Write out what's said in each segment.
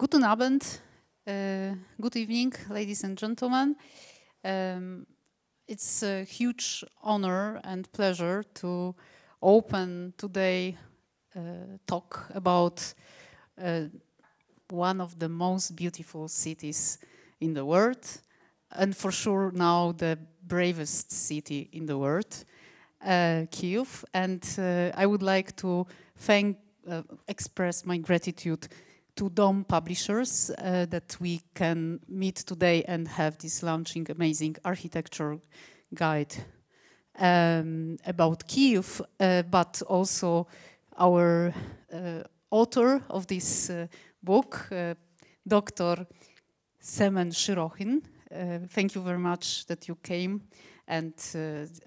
Guten Abend, good evening, ladies and gentlemen. It's a huge honor and pleasure to open today talk about one of the most beautiful cities in the world, and for sure now the bravest city in the world, Kyiv. And I would like to express my gratitude to Dom Publishers that we can meet today and have this launching amazing architectural guide about Kyiv, but also our author of this book, Dr. Semen Shyrochyn. Thank you very much that you came, and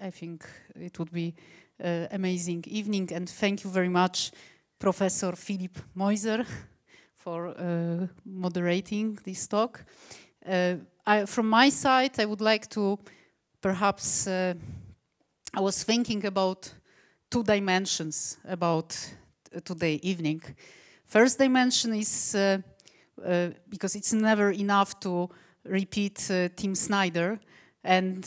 I think it would be an amazing evening. And thank you very much, Professor Philip Moiser, for moderating this talk. From my side, I would like to perhaps, I was thinking about two dimensions about today evening. First dimension is, because it's never enough to repeat Tim Snyder, and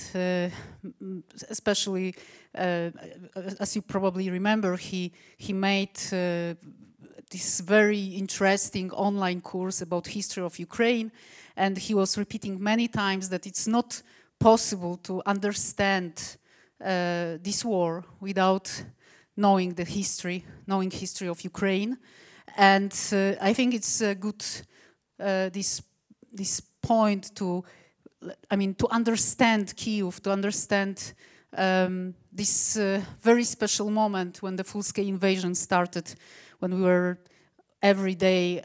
especially, as you probably remember, he made this very interesting online course about history of Ukraine, and he was repeating many times that it's not possible to understand this war without knowing the history, of Ukraine. And I think it's a good this point to, to understand Kyiv, to understand this very special moment when the full-scale invasion started, when we were every day,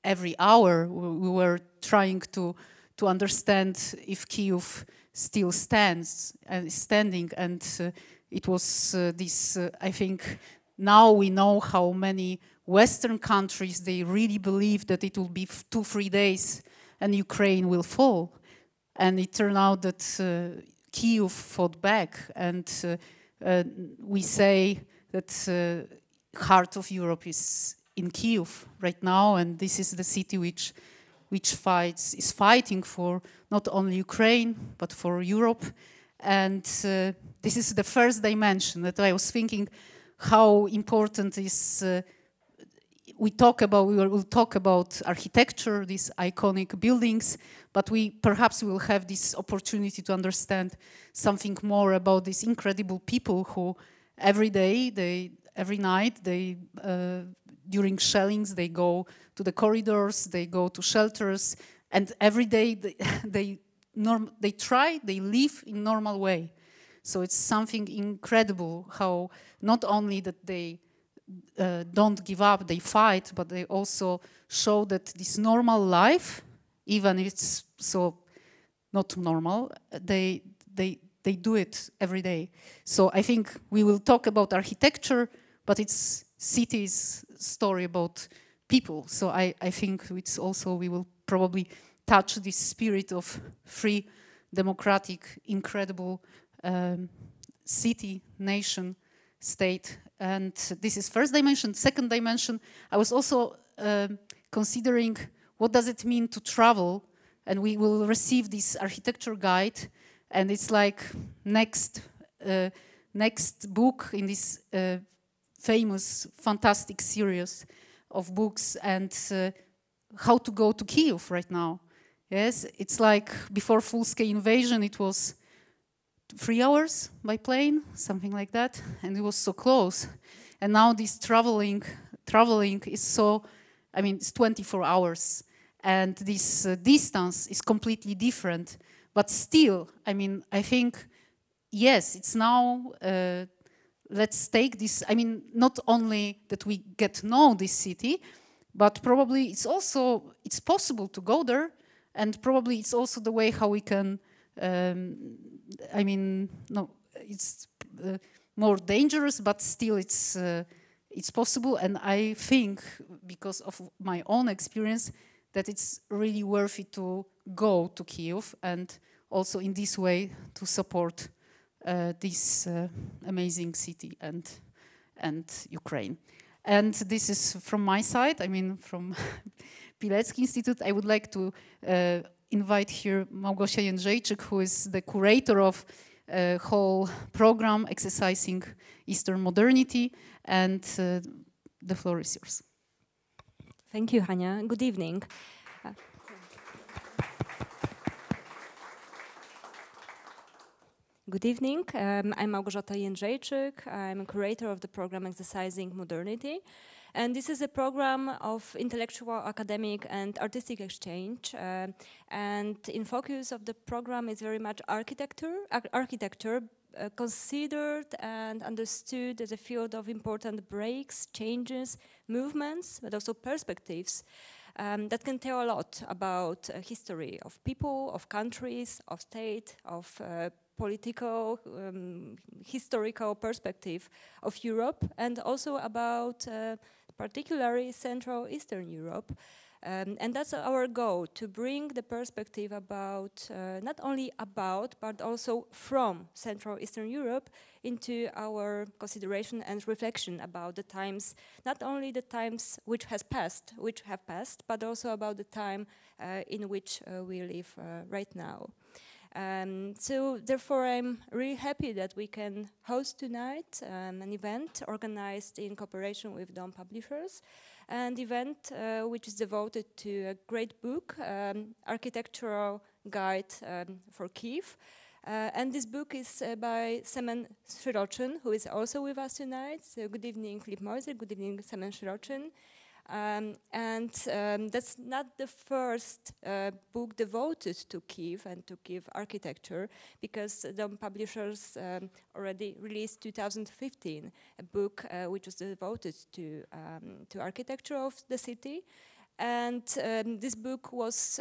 every hour, we were trying to understand if Kyiv still standing, and it was this, I think, now we know how many Western countries, they really believe that it will be 2-3 days and Ukraine will fall. And it turned out that Kyiv fought back, and we say that heart of Europe is in Kyiv right now, and this is the city which is fighting for not only Ukraine but for Europe. And this is the first dimension that I was thinking how important is. We will talk about architecture, these iconic buildings, but we perhaps will have this opportunity to understand something more about these incredible people who every day, every night, during shellings, they go to the corridors, they go to shelters, and every day they live in normal way. So it's something incredible how not only that they don't give up, they fight, but they also show that this normal life, even if it's so not normal, they do it every day. So I think we will talk about architecture, but it's city's story about people. So I think it's also, we will probably touch this spirit of free, democratic, incredible city, nation, state. And this is first dimension. Second dimension, I was also considering what does it mean to travel, and we will receive this architecture guide, and it's like next book in this famous, fantastic series of books, and how to go to Kyiv right now. Yes, it's like before full-scale invasion, it was 3 hours by plane, something like that, and it was so close. And now this traveling is so, it's 24 hours, and this distance is completely different. But still, I think, yes, it's now, let's take this, not only that we get to know this city, but probably it's possible to go there, and probably it's also the way how we can, it's more dangerous, but still it's possible. And I think, because of my own experience, that it's really worth it to go to Kyiv, and also in this way to support this amazing city and Ukraine. And this is from my side, from Pilecki-Institut. I would like to invite here Małgosia Jędrzejczyk, who is the curator of a whole program exercising Eastern modernity, and the floor is yours. Thank you, Hania. Good evening. Good evening. I'm Małgorzata Jędrzejczyk. I'm a curator of the program Exercising Modernity. And this is a program of intellectual, academic, and artistic exchange. And in focus of the program is very much architecture considered and understood as a field of important breaks, changes, movements, but also perspectives that can tell a lot about history of people, of countries, of state, of political, historical perspective of Europe, and also about particularly Central Eastern Europe. And that's our goal, to bring the perspective about, not only about, but also from Central Eastern Europe into our consideration and reflection about the times, not only the times which have passed, but also about the time in which we live right now. So therefore I'm really happy that we can host tonight an event organized in cooperation with Dom Publishers, an event which is devoted to a great book, Architectural Guide for Kyiv. And this book is by Semen Shyrochyn, who is also with us tonight. So good evening, Filip Moiser. Good evening, Semen Shyrochyn. That's not the first book devoted to Kyiv and to Kyiv architecture, because the publishers already released 2015 a book which was devoted to architecture of the city. And this book was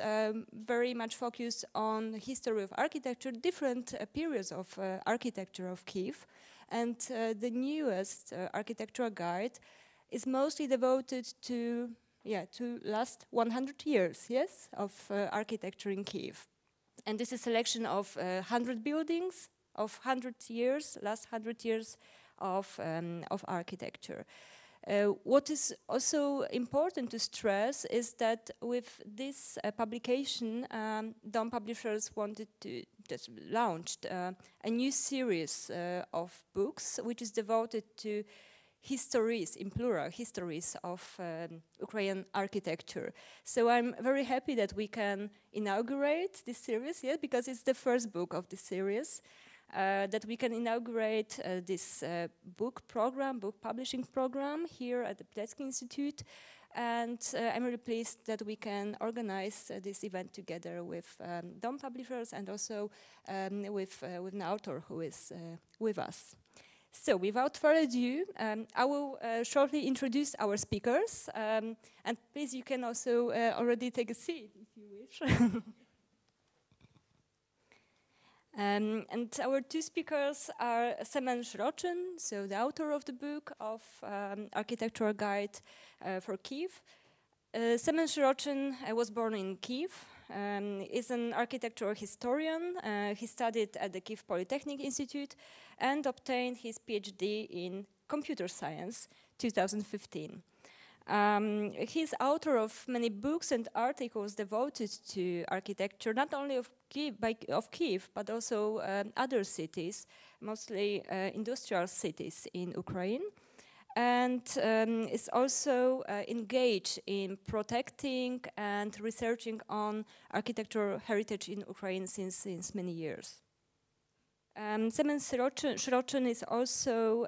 very much focused on the history of architecture, different periods of architecture of Kyiv. And the newest architectural guide is mostly devoted to last 100 years, yes, of architecture in Kyiv. And this is a selection of 100 buildings of 100 years, last 100 years of architecture. What is also important to stress is that with this publication, Dom Publishers wanted to just launched a new series of books, which is devoted to histories, in plural, histories of Ukrainian architecture. So I'm very happy that we can inaugurate this series, yeah, because it's the first book of this series, that we can inaugurate this book publishing program here at the Pilecki-Institut. And I'm really pleased that we can organize this event together with Dom Publishers and also with an author who is with us. So, without further ado, I will shortly introduce our speakers, and please, you can also already take a seat if you wish. And our two speakers are Semen Shyrochyn, so the author of the book of Architectural Guide for Kyiv. Semen Shyrochyn was born in Kyiv, is an architectural historian. He studied at the Kyiv Pilecki-Institut and obtained his PhD in computer science 2015. He's author of many books and articles devoted to architecture, not only of Kyiv, but also other cities, mostly industrial cities in Ukraine. And is also engaged in protecting and researching on architectural heritage in Ukraine since many years. Semen Shyrochyn is also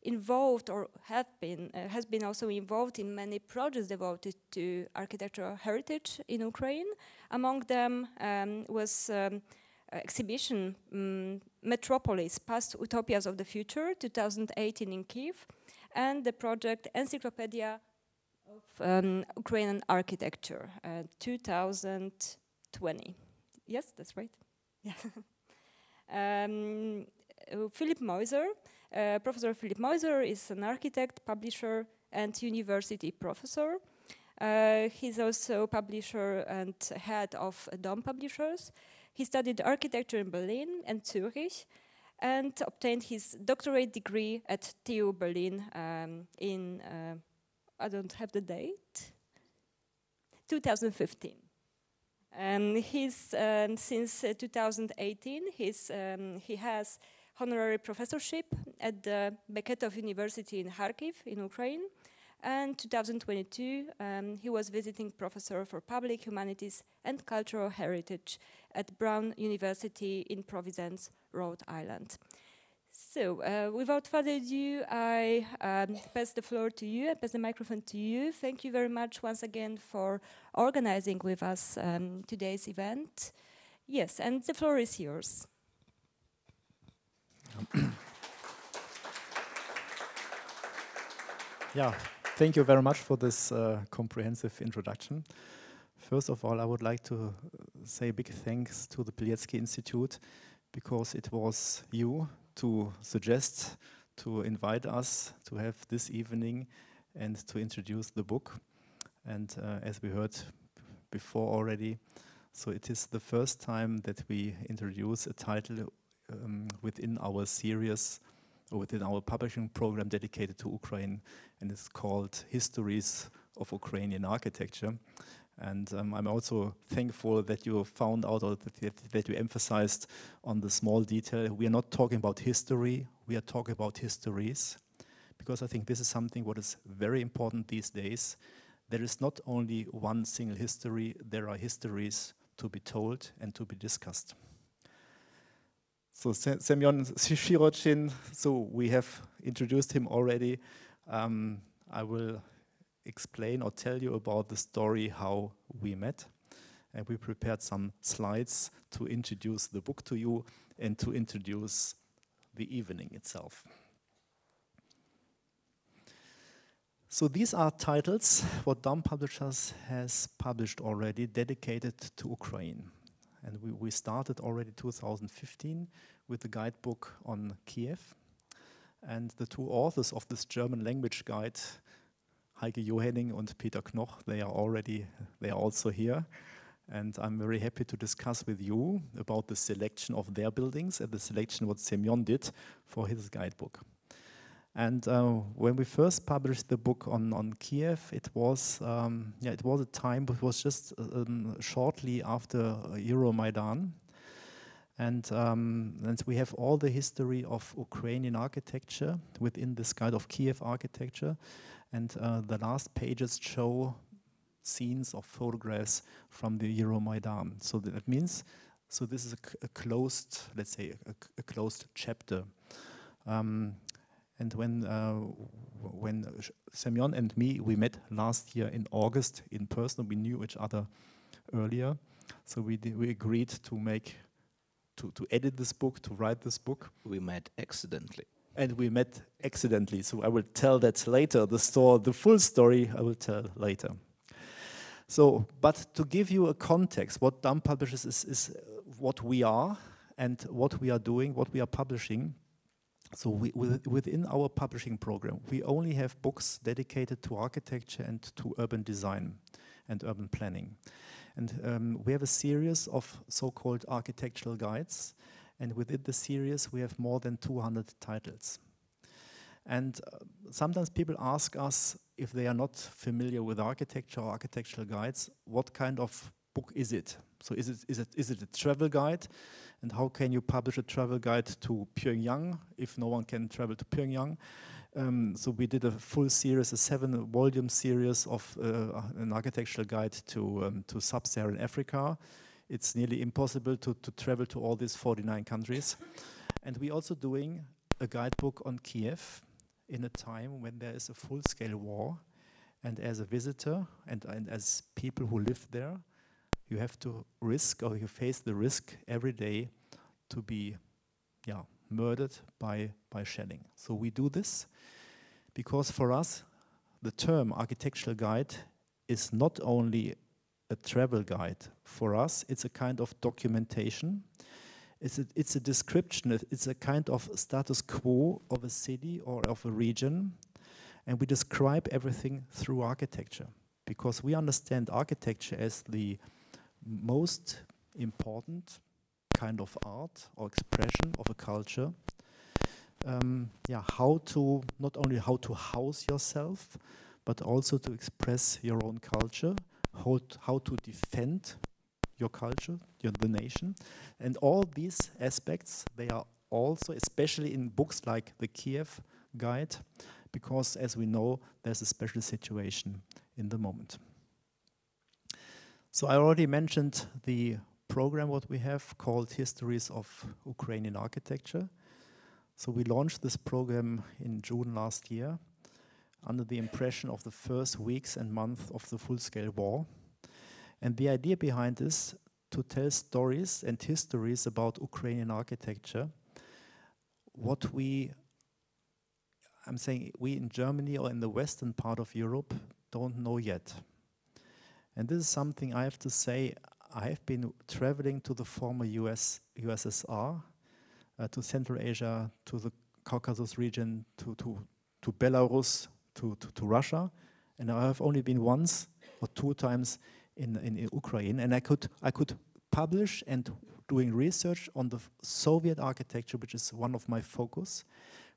involved, or has been also involved in many projects devoted to architectural heritage in Ukraine. Among them was exhibition Metropolis, Past Utopias of the Future, 2018 in Kyiv, and the project Encyclopedia of Ukrainian Architecture, 2020. Yes, that's right. Yeah. Filip Moiser, Professor Filip Moiser is an architect, publisher, and university professor. He's also publisher and head of Dom Publishers. He studied architecture in Berlin and Zurich and obtained his doctorate degree at TU Berlin in, I don't have the date, 2015. Since 2018, he has honorary professorship at the Beketov University in Kharkiv in Ukraine. And 2022, he was visiting professor for public humanities and cultural heritage at Brown University in Providence, Rhode Island. So, without further ado, I pass the floor to you, I pass the microphone to you. Thank you very much once again for organizing with us today's event. Yes, and the floor is yours. Yeah, thank you very much for this comprehensive introduction. First of all, I would like to say big thanks to the Pilecki-Institut, because it was you to suggest, to invite us to have this evening and to introduce the book. And as we heard before already, so it is the first time that we introduce a title within our series, or within our publishing program dedicated to Ukraine, and it's called Histories of Ukrainian Architecture. And I'm also thankful that you found out, or that you emphasized on the small detail. We are not talking about history, we are talking about histories, because I think this is something what is very important these days. There is not only one single history, there are histories to be told and to be discussed. So Semen Shyrochyn, so we have introduced him already. I will explain or tell you about the story how we met, and we prepared some slides to introduce the book to you and to introduce the evening itself. So these are titles what Daum Publishers has published already, dedicated to Ukraine. And we started already 2015 with the guidebook on Kiev, and the two authors of this German language guide, Heike Johenning and Peter Knoch, they are also here. And I'm very happy to discuss with you about the selection of their buildings and the selection what Semen did for his guidebook. And when we first published the book on Kiev, it was a time, but it was just shortly after Euromaidan. And we have all the history of Ukrainian architecture within this guide of Kyiv Architecture. And the last pages show scenes of photographs from the Euromaidan. So that means, so this is a closed, let's say, a closed chapter. And when Semen and me, we met last year in August in person. We knew each other earlier, so we agreed to edit this book, to write this book. We met accidentally. And we met accidentally, so I will tell that later. The full story I will tell later. So, but to give you a context, what Daum Publishers is what we are and what we are doing, what we are publishing. So within our publishing program, we only have books dedicated to architecture and to urban design and urban planning. And we have a series of so-called architectural guides. And within the series, we have more than 200 titles. And sometimes people ask us, if they are not familiar with architecture or architectural guides, what kind of book is it? So is it a travel guide? And how can you publish a travel guide to Pyongyang if no one can travel to Pyongyang? So we did a full series, a 7-volume series of an architectural guide to sub-Saharan Africa. It's nearly impossible to travel to all these 49 countries. And we're also doing a guidebook on Kiev in a time when there is a full-scale war. And as a visitor and as people who live there, you have to risk, or you face the risk every day to be murdered by shelling. So we do this because for us, the term architectural guide is not only a travel guide. For us, it's a kind of documentation. It's a description. It's a kind of status quo of a city or of a region. And we describe everything through architecture because we understand architecture as the most important kind of art or expression of a culture. How to, not only how to house yourself, but also to express your own culture, how to defend your culture, the nation. And all these aspects, they are also, especially in books like the Kyiv Guide, because as we know, there's a special situation in the moment. So I already mentioned the program what we have called Histories of Ukrainian Architecture. So we launched this program in June last year under the impression of the first weeks and months of the full-scale war. And the idea behind this, to tell stories and histories about Ukrainian architecture, what I'm saying we in Germany or in the western part of Europe don't know yet. And this is something I have to say, I have been traveling to the former USSR, to Central Asia, to the Caucasus region, to Belarus, to Russia, and I have only been once or two times in Ukraine, and I could publish and doing research on the Soviet architecture, which is one of my focus,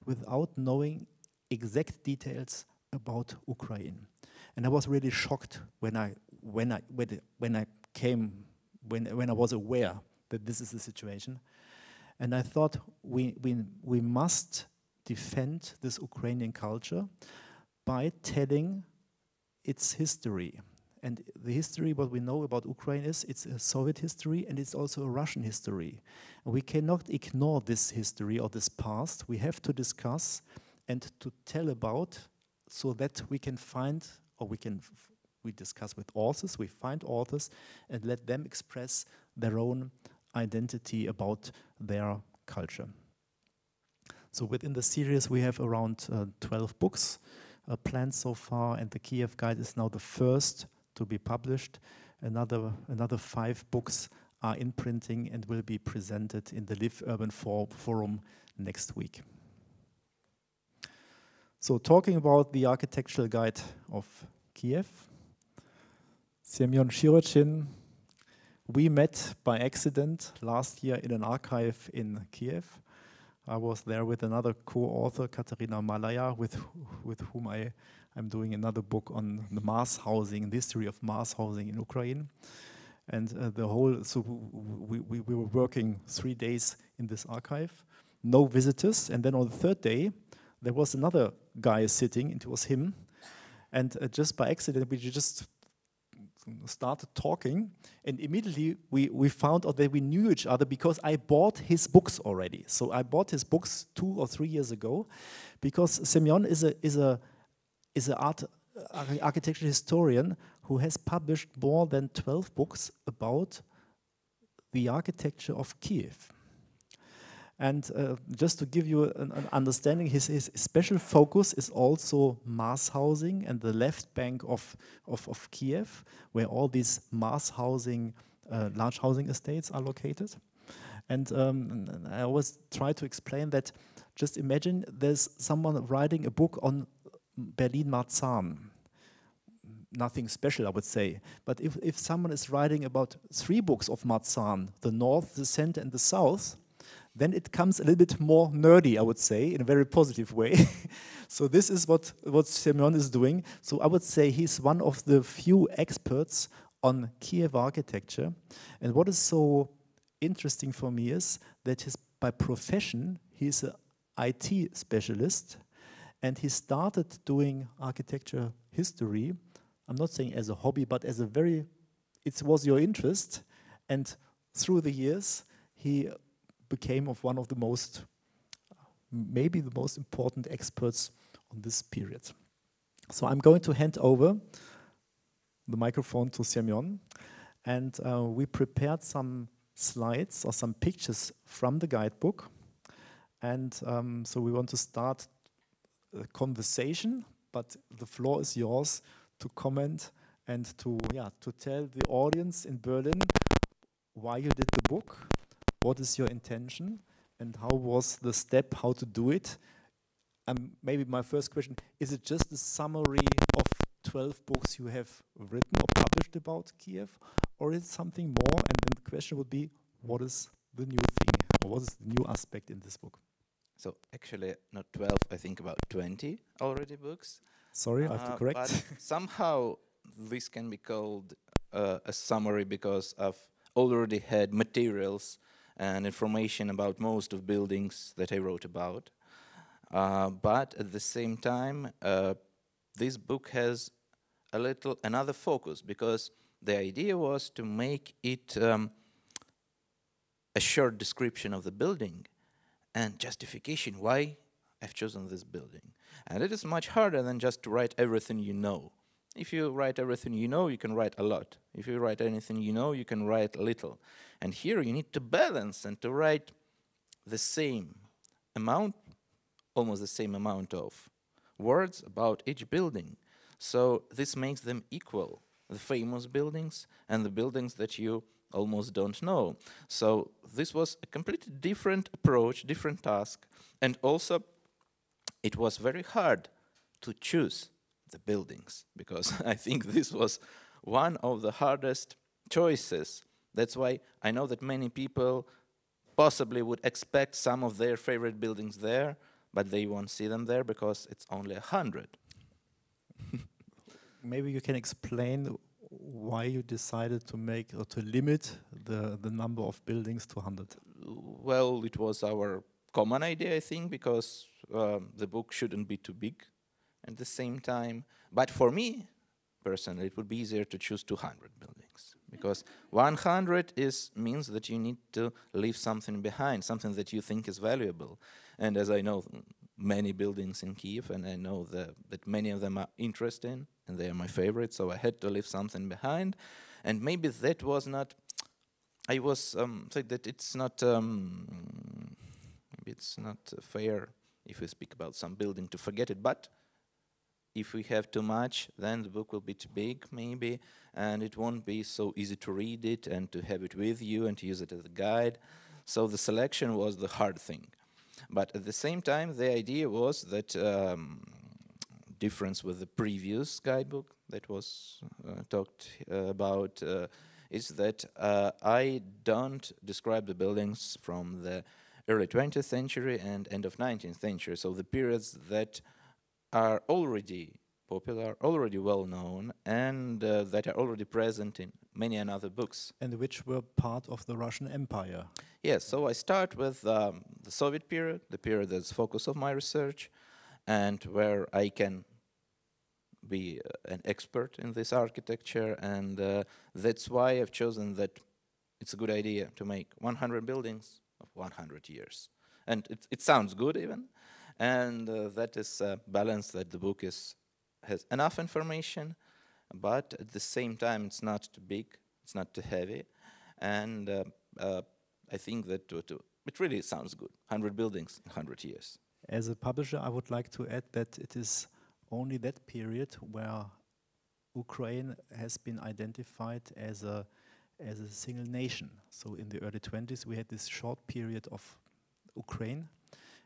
without knowing exact details about Ukraine. And I was really shocked when I was aware that this is the situation. And I thought we must defend this Ukrainian culture by telling its history. And the history, what we know about Ukraine is, it's a Soviet history and it's also a Russian history. And we cannot ignore this history or this past. We have to discuss and to tell about, so that we can find, or we discuss with authors, we find authors and let them express their own identity about their culture. So within the series we have around 12 books planned so far, and the Kyiv Guide is now the first to be published. Another 5 books are in printing and will be presented in the Live Urban Forum next week. So talking about the architectural guide of Kyiv, Semen Shyrochyn, we met by accident last year in an archive in Kyiv. I was there with another co-author, Katerina Malaya, with whom I'm doing another book on the mass housing, the history of mass housing in Ukraine. And so we were working 3 days in this archive, no visitors. And then on the 3rd day, there was another guy sitting, and it was him. And just by accident, we just started talking, and immediately we found out that we knew each other because I bought his books already. So I bought his books 2 or 3 years ago, because Semen is an architectural historian who has published more than 12 books about the architecture of Kyiv. And just to give you an understanding, his special focus is also mass housing and the left bank of Kyiv, where all these mass housing, large housing estates are located. And I always try to explain that, just imagine there's someone writing a book on Berlin-Marzahn. Nothing special, I would say. But if someone is writing about 3 books of Marzahn, the north, the center, and the south, then it comes a little bit more nerdy, I would say, in a very positive way. So this is what Semen is doing. So I would say he's one of the few experts on Kyiv architecture. And what is so interesting for me is that by profession, he's an IT specialist, and he started doing architecture history. I'm not saying as a hobby, but as it was your interest. And through the years, he became one of the most, maybe the most important experts on this period. So I'm going to hand over the microphone to Semen, and we prepared some slides or some pictures from the guidebook, and so we want to start a conversation, but the floor is yours to comment and to tell the audience in Berlin why you did the book. What is your intention, and how was the step, how to do it? Maybe my first question, is it just a summary of 12 books you have written or published about Kyiv, or is it something more? And then the question would be, what is the new thing, or what is the new aspect in this book? So actually not 12, I think about 20 already books. Sorry, I have to correct. But somehow this can be called a summary because I've already had materials and information about most of buildings that I wrote about. But at the same time, this book has another focus, because the idea was to make it a short description of the building and justification why I've chosen this building. And it is much harder than just to write everything you know. If you write everything you know, you can write a lot. If you write anything you know, you can write little. And here you need to balance and to write the same amount, almost the same amount of words about each building. So this makes them equal, the famous buildings and the buildings that you almost don't know. So this was a completely different approach, different task, and also it was very hard to choose the buildings, because I think this was one of the hardest choices. That's why I know that many people possibly would expect some of their favorite buildings there, but they won't see them there because it's only 100. Maybe you can explain why you decided to make or to limit the number of buildings to 100. Well, it was our common idea, I think, because the book shouldn't be too big at the same time. But for me, personally, it would be easier to choose 200 buildings, because 100 means that you need to leave something behind, something that you think is valuable. And as I know many buildings in Kyiv, and I know that many of them are interesting, and they are my favorite, so I had to leave something behind. And maybe that was not, I was saying that it's not fair if we speak about some building to forget it, but if we have too much, then the book will be too big, maybe, and it won't be so easy to read it and to have it with you and to use it as a guide. So the selection was the hard thing. But at the same time, the idea was that difference with the previous guidebook that was talked about is that I don't describe the buildings from the early 20th century and end of 19th century, so the periods that are already popular, already well known, and that are already present in many other books. And which were part of the Russian Empire. Yes, so I start with the Soviet period, the period that's the focus of my research, and where I can be an expert in this architecture, and that's why I've chosen that it's a good idea to make 100 buildings of 100 years. And it sounds good even, and that is a balance that the book has enough information, but at the same time it's not too big, it's not too heavy, and I think that it really sounds good. 100 buildings in 100 years. As a publisher, I would like to add that it is only that period where Ukraine has been identified as a single nation. So in the early 20s we had this short period of Ukraine,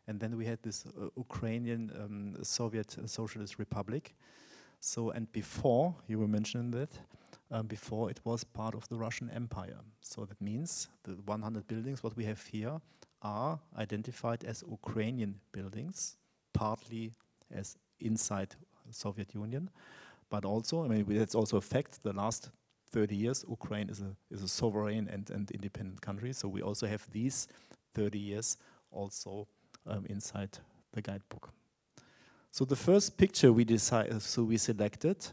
and then we had this Ukrainian Soviet Socialist Republic. So, and before, you were mentioning that, before it was part of the Russian Empire. So that means the 100 buildings, what we have here, are identified as Ukrainian buildings, partly as inside the Soviet Union, but also, I mean, that's also a fact, the last 30 years, Ukraine is a sovereign and independent country, so we also have these 30 years also inside the guidebook. So the first picture we selected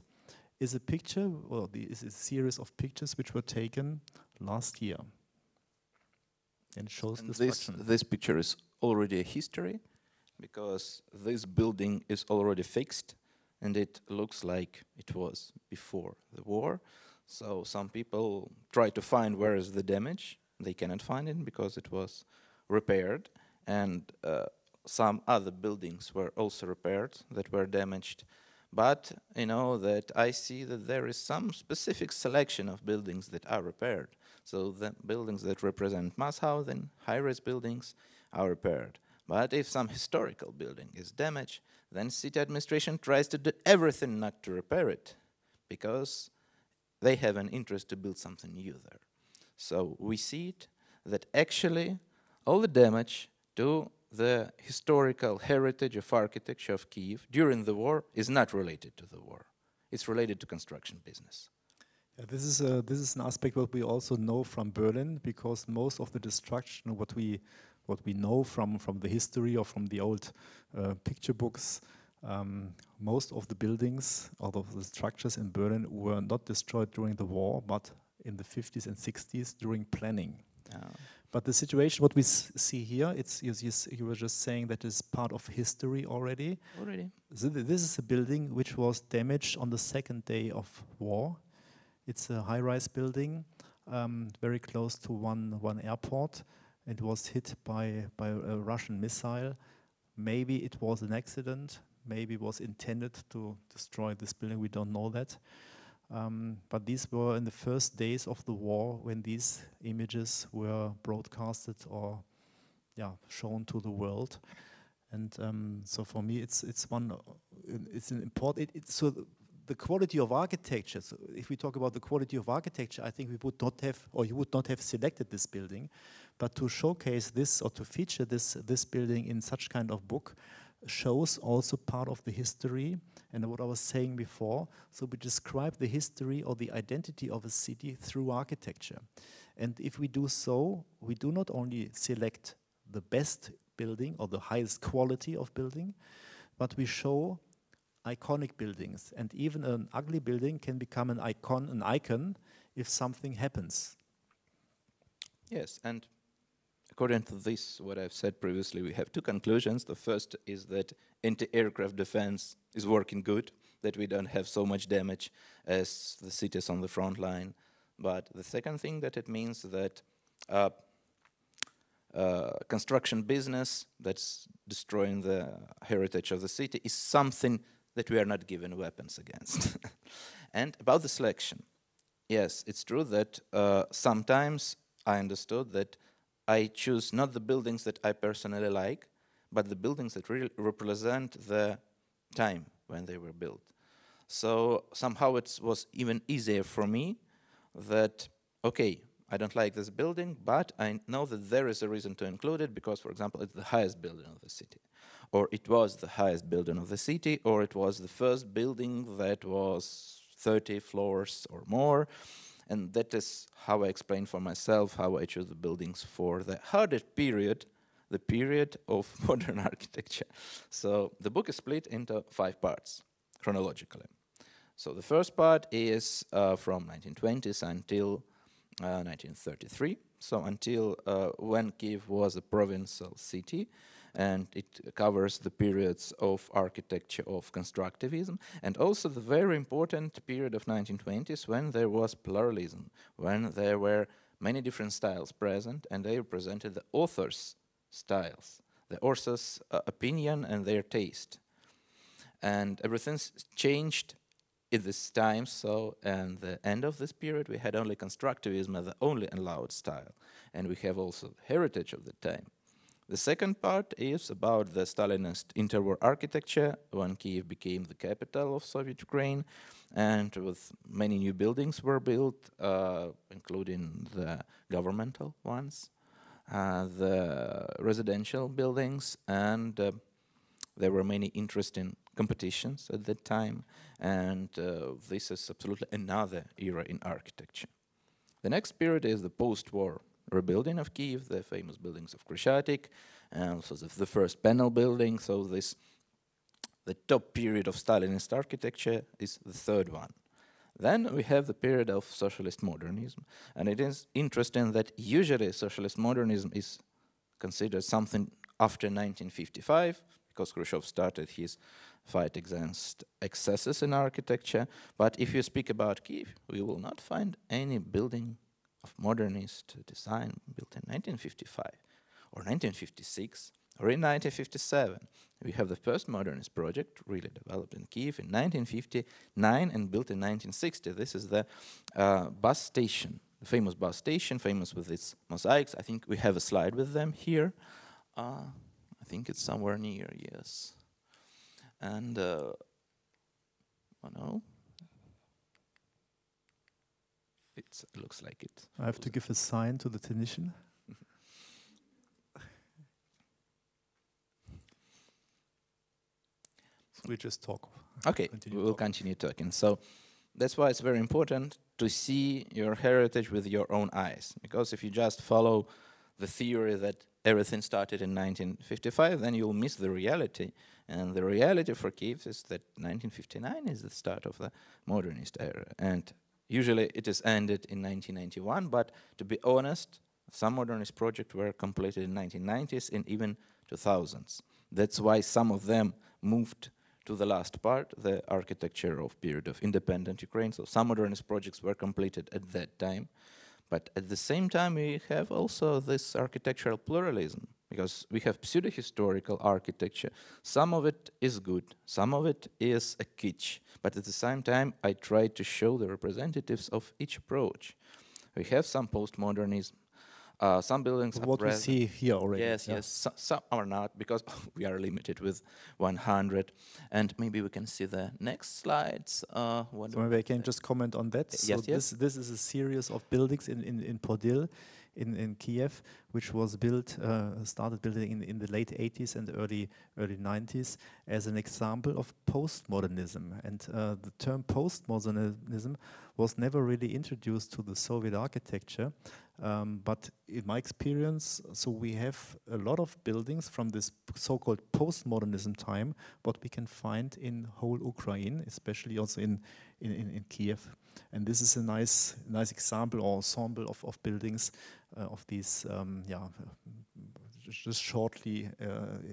is a picture, well, is a series of pictures which were taken last year. And it shows this picture is already a history, because this building is already fixed, and it looks like it was before the war. So some people try to find where is the damage. They cannot find it because it was repaired, and some other buildings were also repaired that were damaged. But you know that I see that there is some specific selection of buildings that are repaired. So the buildings that represent mass housing, high-rise buildings, are repaired. But if some historical building is damaged, then city administration tries to do everything not to repair it, because they have an interest to build something new there. So we see it, that actually all the damage to the historical heritage of architecture of Kyiv during the war is not related to the war. It's related to construction business. This is an aspect what we also know from Berlin, because most of the destruction, what we know from the history or from the old picture books, most of the buildings, all of the structures in Berlin were not destroyed during the war, but in the 50s and 60s during planning. But the situation, what we see here, you were just saying that is part of history already. This is a building which was damaged on the second day of war. It's a high-rise building, very close to one airport. It was hit by a Russian missile. Maybe it was an accident. Maybe it was intended to destroy this building. We don't know that. But these were in the first days of the war when these images were broadcasted or shown to the world. And so for me, it's an important. So the quality of architecture. So if we talk about the quality of architecture, I think we would not have, or you would not have selected this building, but to showcase this or to feature this building in such kind of book shows also part of the history and what I was saying before. So we describe the history or the identity of a city through architecture. And if we do so, we do not only select the best building or the highest quality of building, but we show iconic buildings. And even an ugly building can become an icon if something happens. Yes, and according to this, what I've said previously, we have two conclusions. The first is that anti-aircraft defense is working good, that we don't have so much damage as the cities on the front line. But the second thing that it means that construction business that's destroying the heritage of the city is something that we are not given weapons against. And about the selection, yes, it's true that sometimes I understood that I choose not the buildings that I personally like, but the buildings that really represent the time when they were built. So somehow it was even easier for me that, okay, I don't like this building, but I know that there is a reason to include it because, for example, it's the highest building of the city. Or it was the highest building of the city, or it was the first building that was 30 floors or more. And that is how I explain for myself how I choose the buildings for the hardest period, the period of modern architecture. So the book is split into 5 parts, chronologically. So the first part is from 1920s until 1933, so until when Kyiv was a provincial city, and it covers the periods of architecture of constructivism, and also the very important period of 1920s when there was pluralism, when there were many different styles present, and they represented the author's styles, the author's opinion and their taste. And everything's changed in this time, so at the end of this period we had only constructivism as the only allowed style, and we have also the heritage of the time. The second part is about the Stalinist interwar architecture, when Kyiv became the capital of Soviet Ukraine, and with many new buildings were built, including the governmental ones, the residential buildings, and there were many interesting competitions at that time, and this is absolutely another era in architecture. The next period is the post-war rebuilding of Kyiv, the famous buildings of Khreshchatyk, and also the first panel building. So the top period of Stalinist architecture is the third one. Then we have the period of socialist modernism, and it is interesting that usually socialist modernism is considered something after 1955, because Khrushchev started his fight against excesses in architecture. But if you speak about Kyiv, we will not find any building of modernist design built in 1955 or 1956 or in 1957. We have the first modernist project really developed in Kyiv in 1959 and built in 1960. This is the bus station, the famous bus station, famous with its mosaics. I think we have a slide with them here. I think it's somewhere near, yes. And, oh no. It looks like it. I have to give a sign to the technician. So we just talk. Okay, we will continue talking. So that's why it's very important to see your heritage with your own eyes. Because if you just follow the theory that everything started in 1955, then you'll miss the reality. And the reality for Kyiv is that 1959 is the start of the modernist era. And usually it is ended in 1991, but to be honest, some modernist projects were completed in 1990s and even 2000s. That's why some of them moved to the last part, the architecture of period of independent Ukraine. So some modernist projects were completed at that time. But at the same time, we have also this architectural pluralism, because we have pseudo-historical architecture. Some of it is good, some of it is a kitsch. But at the same time, I try to show the representatives of each approach. We have some postmodernism. Some buildings are what we see here already. Yes, yeah. Yes. Some are not, because we are limited with 100. And maybe we can see the next slides. So maybe I can just comment on that. Yes, so yes. This is a series of buildings in Podil, in Kiev, which was built, started building in the late 80s and early 90s as an example of postmodernism. And the term postmodernism was never really introduced to the Soviet architecture. But in my experience, so we have a lot of buildings from this so-called postmodernism time, what we can find in whole Ukraine, especially also in Kiev. And this is a nice example or ensemble of buildings of these, just shortly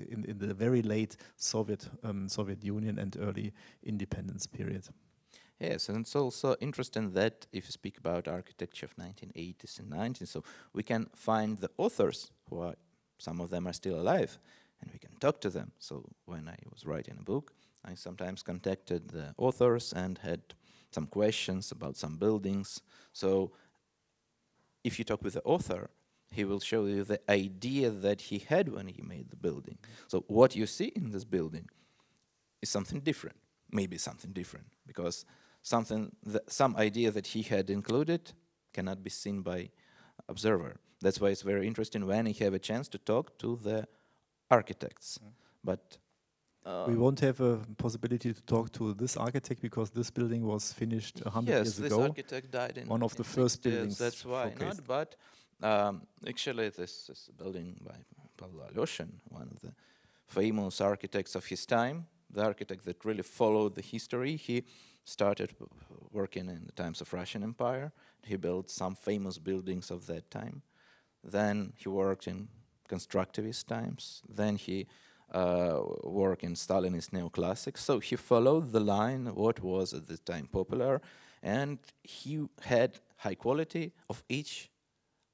in the very late Soviet Union and early independence period. Yes, and it's also interesting that if you speak about architecture of 1980s and 90s, so we can find the authors who are, some of them are still alive, and we can talk to them. So when I was writing a book, I sometimes contacted the authors and had some questions about some buildings. So if you talk with the author, he will show you the idea that he had when he made the building. So what you see in this building is something different, maybe something different, because some idea that he had included cannot be seen by observer. That's why it's very interesting when you have a chance to talk to the architects. But we won't have a possibility to talk to this architect because this building was finished 100 years ago. Yes, this architect died in one of the first buildings. That's why not. But actually, this is a building by Pilecki-Institut, one of the famous architects of his time. The architect that really followed the history. He started working in the times of Russian Empire. He built some famous buildings of that time. Then he worked in constructivist times. Then he worked in Stalinist neoclassics. So he followed the line what was at the time popular, and he had high quality of each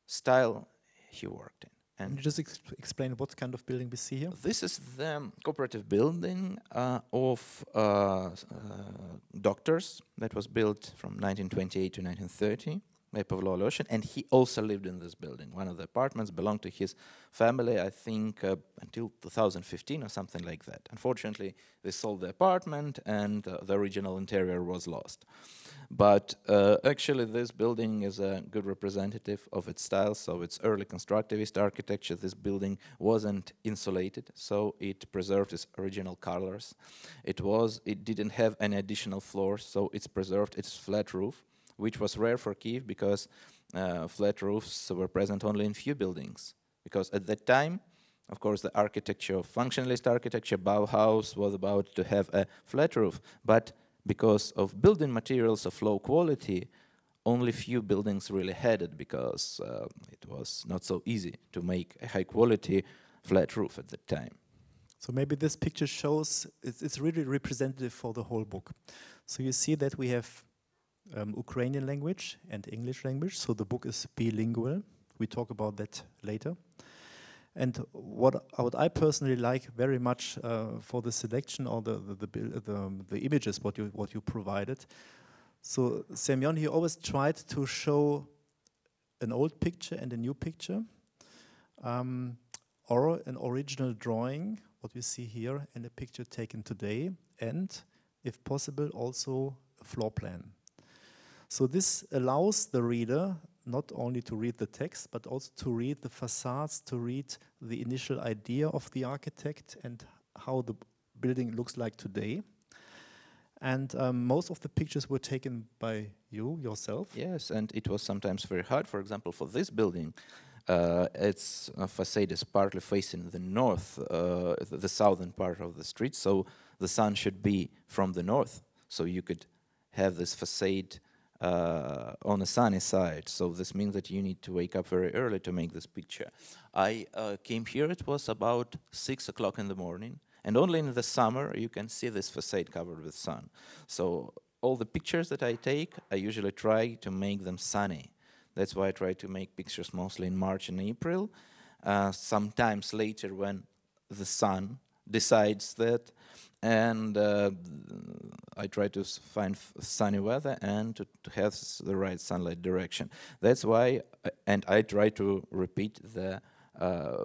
style he worked in. And can you just explain what kind of building we see here? This is the cooperative building of doctors that was built from 1928 to 1930 by Pilecki-Institut, and he also lived in this building. One of the apartments belonged to his family, I think, until 2015 or something like that. Unfortunately, they sold the apartment and the original interior was lost. But actually, this building is a good representative of its style. So it's early constructivist architecture. This building wasn't insulated, so it preserved its original colors. It didn't have any additional floors, so it's preserved its flat roof, which was rare for Kyiv because flat roofs were present only in few buildings. Because at that time, of course, the architecture of functionalist architecture, Bauhaus, was about to have a flat roof. But because of building materials of low quality, only few buildings really had it because it was not so easy to make a high quality flat roof at that time. So maybe this picture shows, it's really representative for the whole book. So you see that we have Ukrainian language and English language, so the book is bilingual. We talk about that later. And what I personally like very much for the selection or the images what you provided. So Semyon, he always tried to show an old picture and a new picture, or an original drawing, what we see here, and a picture taken today, and if possible also a floor plan. So this allows the reader not only to read the text, but also to read the facades, to read the initial idea of the architect and how the building looks like today. And most of the pictures were taken by you, yourself? Yes, and it was sometimes very hard. For example, for this building, its facade is partly facing the north, the southern part of the street, so the sun should be from the north, so you could have this facade on the sunny side. So this means that you need to wake up very early to make this picture. I came here, it was about 6 o'clock in the morning, and only in the summer you can see this facade covered with sun. So all the pictures that I take, I usually try to make them sunny. That's why I try to make pictures mostly in March and April. Sometimes later when the sun decides that, and I try to find sunny weather and to have the right sunlight direction. That's why, and I try to repeat the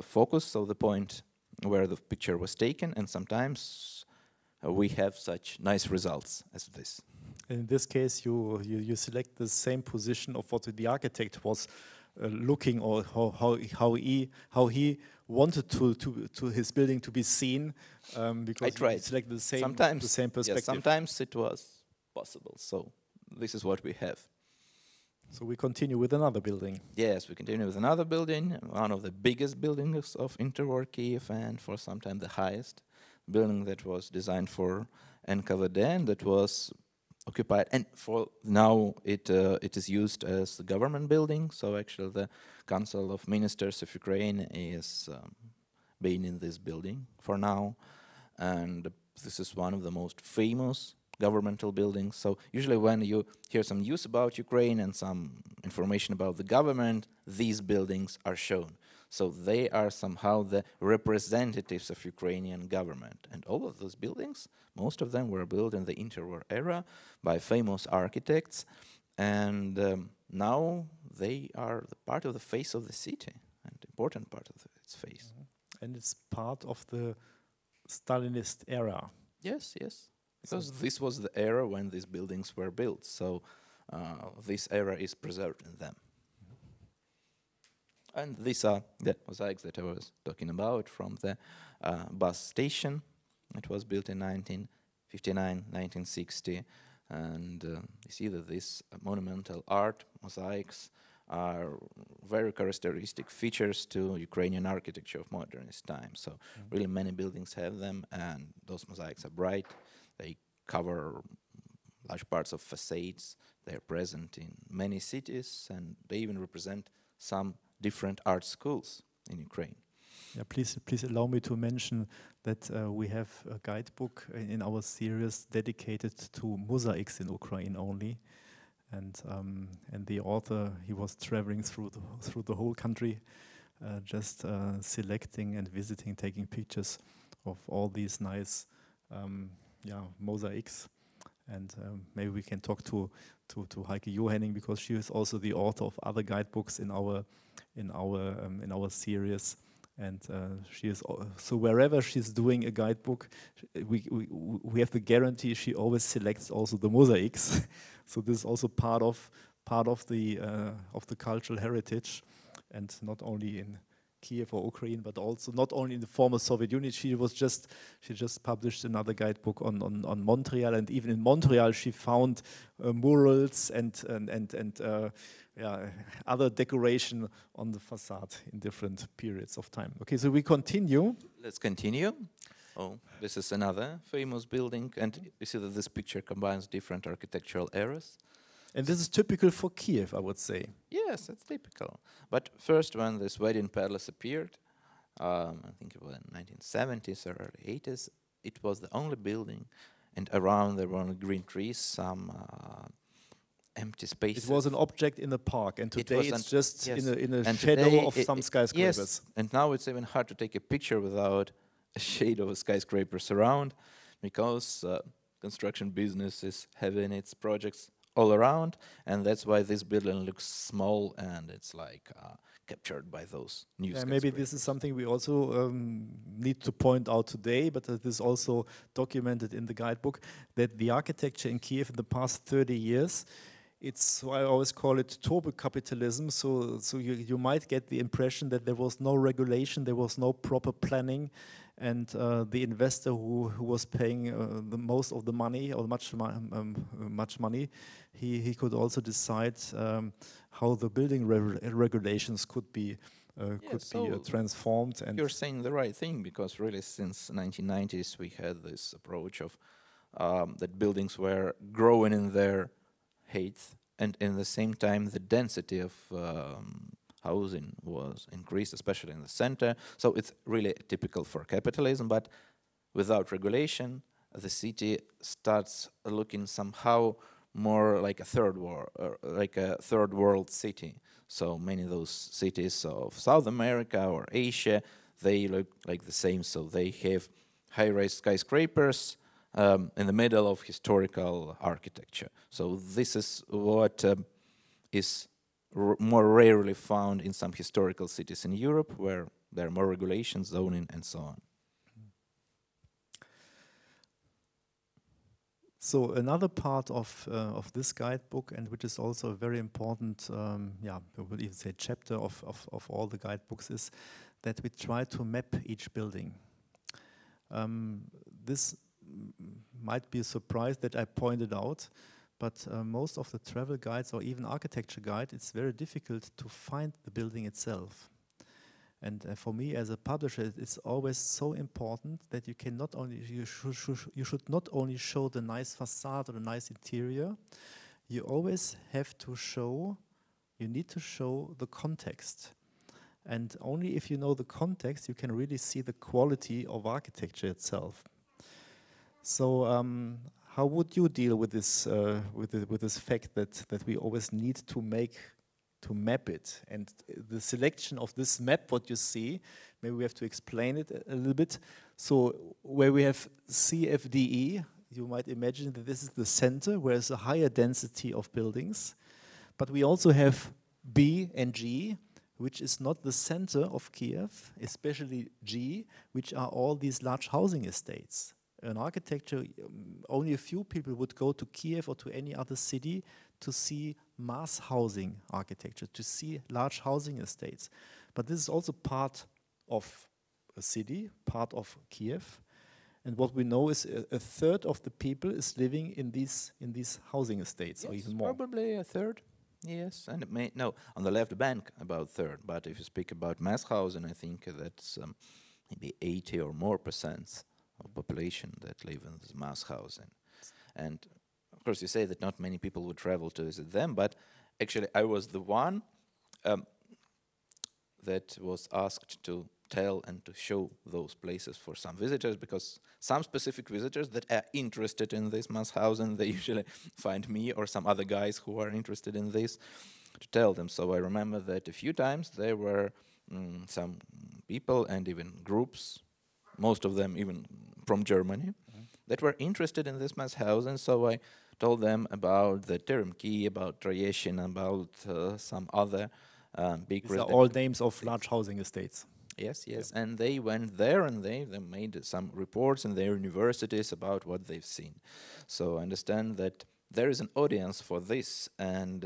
focus, so the point where the picture was taken, and sometimes we have such nice results as this. In this case, you select the same position of what the architect was looking, or how he wanted to his building to be seen, because I tried. you select the same perspective. Yes, sometimes it was possible. So this is what we have. So we continue with another building. Yes, we continue with another building, one of the biggest buildings of interwar Kyiv, and for some time the highest building that was designed for NKVD, and that was occupied, and for now it is used as the government building. So actually the Council of Ministers of Ukraine is being in this building for now, and this is one of the most famous governmental buildings. So usually when you hear some news about Ukraine and some information about the government, these buildings are shown. So they are somehow the representatives of Ukrainian government. And all of those buildings, most of them were built in the interwar era by famous architects. And now they are the part of the face of the city, and important part of its face. And it's part of the Stalinist era. Yes, yes. Because this was the era when these buildings were built. So this era is preserved in them. And these are the mosaics that I was talking about from the bus station. It was built in 1959, 1960. And you see that these monumental art mosaics are very characteristic features to Ukrainian architecture of modernist times. So really many buildings have them, and those mosaics are bright. They cover large parts of facades. They are present in many cities, and they even represent some different art schools in Ukraine. Yeah, please allow me to mention that we have a guidebook in our series dedicated to mosaics in Ukraine only, and the author, he was traveling through the whole country, just selecting and visiting, taking pictures of all these nice mosaics. And maybe we can talk to Heike Johanning, because she is also the author of other guidebooks in our series. And she is so wherever she's doing a guidebook, we have the guarantee she always selects also the mosaics. So this is also part of the cultural heritage, and not only in Kyiv or Ukraine, but also not only in the former Soviet Union. She just published another guidebook on Montreal, and even in Montreal she found murals and other decoration on the facade in different periods of time. Okay, so we continue. Let's continue. Oh, this is another famous building, and you see that this picture combines different architectural eras. And this is typical for Kyiv, I would say. Yes, it's typical. But first, when this wedding palace appeared, I think it was in 1970s or early 80s, it was the only building, and around there were only green trees, some empty spaces. It was an object in the park, and today it's just in a and shadow of some skyscrapers. Yes, and now it's even hard to take a picture without a shade of a skyscrapers around, because construction business is having its projects all around, and that's why this building looks small, and it's like captured by those new maybe this is something we also need to point out today, but it is also documented in the guidebook, that the architecture in Kyiv in the past 30 years, I always call it turbo capitalism. So you might get the impression that there was no regulation, there was no proper planning, and the investor who was paying the most of the money or much money, he could also decide how the building regulations could be transformed. And you're saying the right thing, because really since 1990s we had this approach of that buildings were growing in their height, and in the same time the density of housing was increased, especially in the center. So it's really typical for capitalism, but without regulation, the city starts looking somehow more like a third world city. So many of those cities of South America or Asia, they look like the same. So they have high-rise skyscrapers in the middle of historical architecture. So this is what is more rarely found in some historical cities in Europe, where there are more regulations, zoning, and so on. So another part of this guidebook, and which is also a very important, I would even say chapter of all the guidebooks, is that we try to map each building. This might be a surprise that I pointed out, but most of the travel guides or even architecture guide, it's very difficult to find the building itself. And for me as a publisher, it's always so important that you should not only show the nice facade or the nice interior, you always have to show, you need to show the context. And only if you know the context, you can really see the quality of architecture itself. So how would you deal with this fact that we always need to map it? And the selection of this map, what you see, maybe we have to explain it a little bit. So where we have CFDE, you might imagine that this is the center where there's a higher density of buildings. But we also have B and G, which is not the center of Kiev, especially G, which are all these large housing estates. In architecture, only a few people would go to Kiev or to any other city to see mass housing architecture, to see large housing estates. But this is also part of a city, part of Kiev. And what we know is a third of the people is living in these housing estates, yes, or even more. Probably a third. Yes, and it may, no, on the left bank about third. But if you speak about mass housing, I think that's maybe 80 or more % of population that live in this mass housing. And of course, you say that not many people would travel to visit them, but actually, I was the one that was asked to tell and to show those places for some visitors, because some specific visitors that are interested in this mass housing, they usually find me or some other guys who are interested in this to tell them. So I remember that a few times there were some people and even groups, most of them even from Germany, that were interested in this mass housing. So I told them about the Teremki, about Troyeshin, about some other big These are all names of large housing estates. Yes, yes. Yeah. And they went there and they made some reports in their universities about what they've seen. So I understand that there is an audience for this, and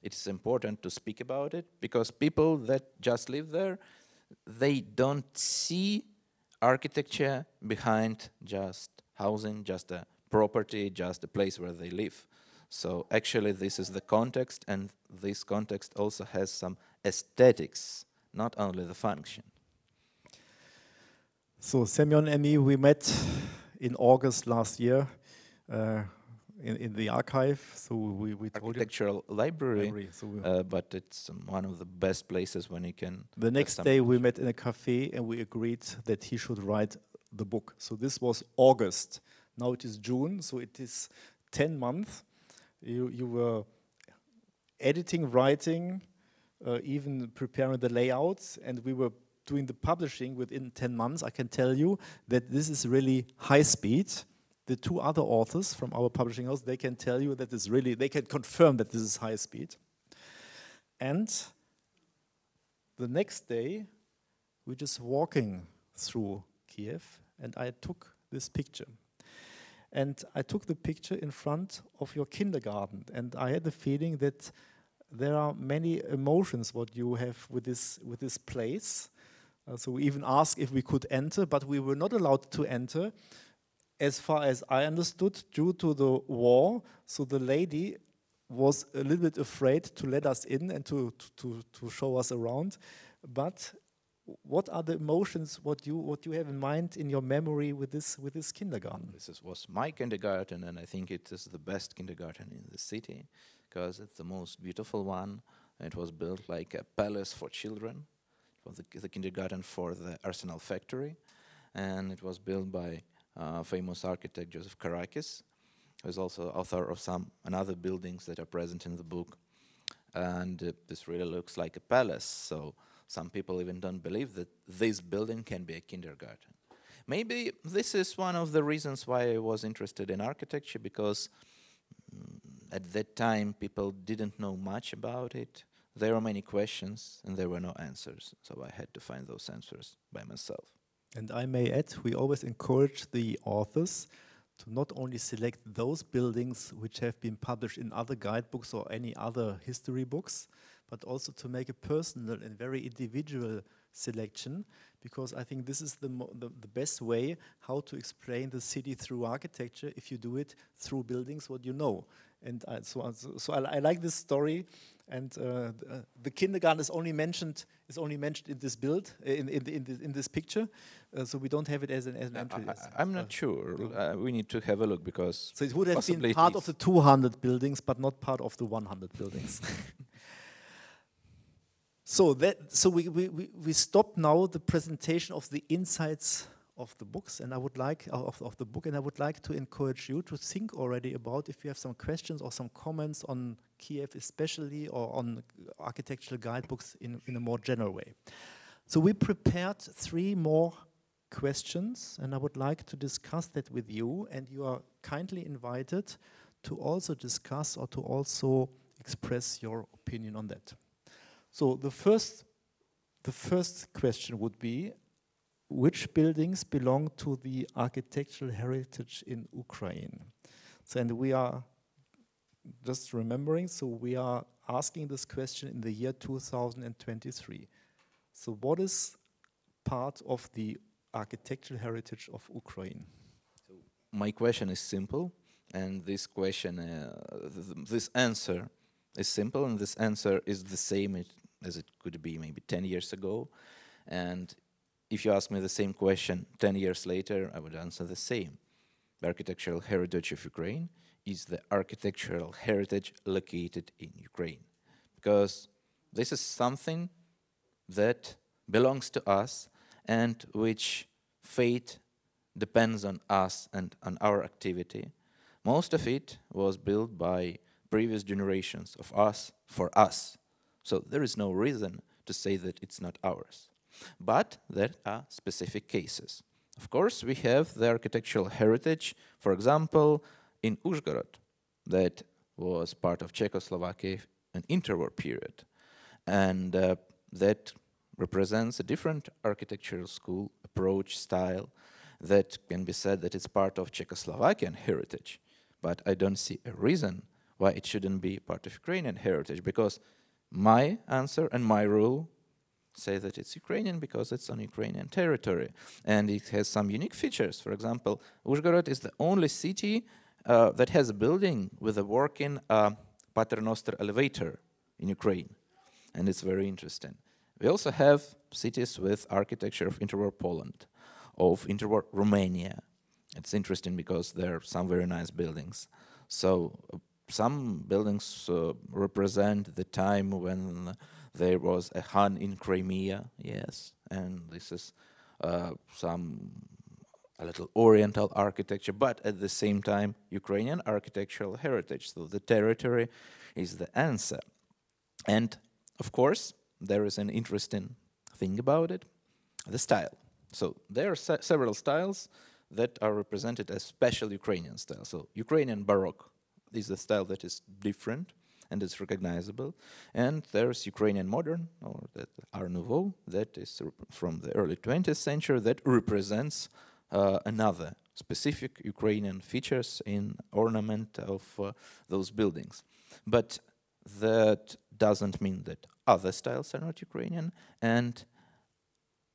it's important to speak about it, because people that just live there, they don't see architecture behind just housing, just a property, just a place where they live. So actually this is the context, and this context also has some aesthetics, not only the function. So Semyon and me, we met in August last year in the archive. So we told Architectural library, so but it's one of the best places when you can. The next day we met in a cafe and we agreed that he should write the book. So this was August. Now it is June, so it is 10 months. You were editing, writing, even preparing the layouts, and we were doing the publishing within 10 months. I can tell you that this is really high speed. The two other authors from our publishing house, they can tell you that it's really, they can confirm that this is high speed. And the next day, we're just walking through Kiev, and I took this picture. And I took the picture in front of your kindergarten, and I had the feeling that there are many emotions what you have with this place. So we even asked if we could enter, but we were not allowed to enter, as far as I understood, due to the war. So the lady was a little bit afraid to let us in and to show us around. But what are the emotions? What you have in mind in your memory with this kindergarten? This was my kindergarten, and I think it is the best kindergarten in the city because it's the most beautiful one. It was built like a palace for children. It was the kindergarten for the Arsenal factory, and it was built by famous architect Joseph Karakis, who is also author of some another buildings that are present in the book. And this really looks like a palace, so some people even don't believe that this building can be a kindergarten. Maybe this is one of the reasons why I was interested in architecture, because at that time people didn't know much about it. There were many questions and there were no answers, so I had to find those answers by myself. And I may add, we always encourage the authors to not only select those buildings which have been published in other guidebooks or any other history books, but also to make a personal and very individual selection, because I think this is the best way how to explain the city through architecture, if you do it through buildings, what you know. And so I like this story, and the kindergarten is only mentioned in this build in this picture, so we don't have it as an entry. I'm not sure. We need to have a look, because so it would have been part of the 200 buildings, but not part of the 100 buildings. So we stop now the presentation of the insights of the books, and I would like of the book, and I would like to encourage you to think already about if you have some questions or some comments on Kyiv especially, or on architectural guidebooks in a more general way. So we prepared 3 more questions, and I would like to discuss that with you, and you are kindly invited to also discuss or to also express your opinion on that. So the first question would be, which buildings belong to the architectural heritage in Ukraine? So, and we are just remembering, so we are asking this question in the year 2023. So what is part of the architectural heritage of Ukraine? So my question is simple, and this question, this answer is simple, and this answer is the same as it could be maybe 10 years ago. And if you ask me the same question 10 years later, I would answer the same. The architectural heritage of Ukraine is the architectural heritage located in Ukraine. Because this is something that belongs to us and which fate depends on us and on our activity. Most of it was built by previous generations of us for us. So there is no reason to say that it's not ours. But there are specific cases. Of course, we have the architectural heritage, for example, in Uzhgorod, that was part of Czechoslovakia in interwar period. And that represents a different architectural school, approach, style, that can be said that it's part of Czechoslovakian heritage. But I don't see a reason why it shouldn't be part of Ukrainian heritage, because my answer and my rule say that it's Ukrainian because it's on Ukrainian territory, and it has some unique features. For example, Uzhgorod is the only city that has a building with a working paternoster elevator in Ukraine, and it's very interesting. We also have cities with architecture of interwar Poland, of interwar Romania. It's interesting because there are some very nice buildings. So some buildings represent the time when there was a Khan in Crimea, yes, and this is a little Oriental architecture, but at the same time Ukrainian architectural heritage. So the territory is the answer. And of course, there is an interesting thing about it, the style. So there are several styles that are represented as special Ukrainian style. So Ukrainian Baroque is the style that is different and it's recognizable. And there's Ukrainian modern, or the Art Nouveau, that is from the early 20th century, that represents another specific Ukrainian features in ornament of those buildings. But that doesn't mean that other styles are not Ukrainian, and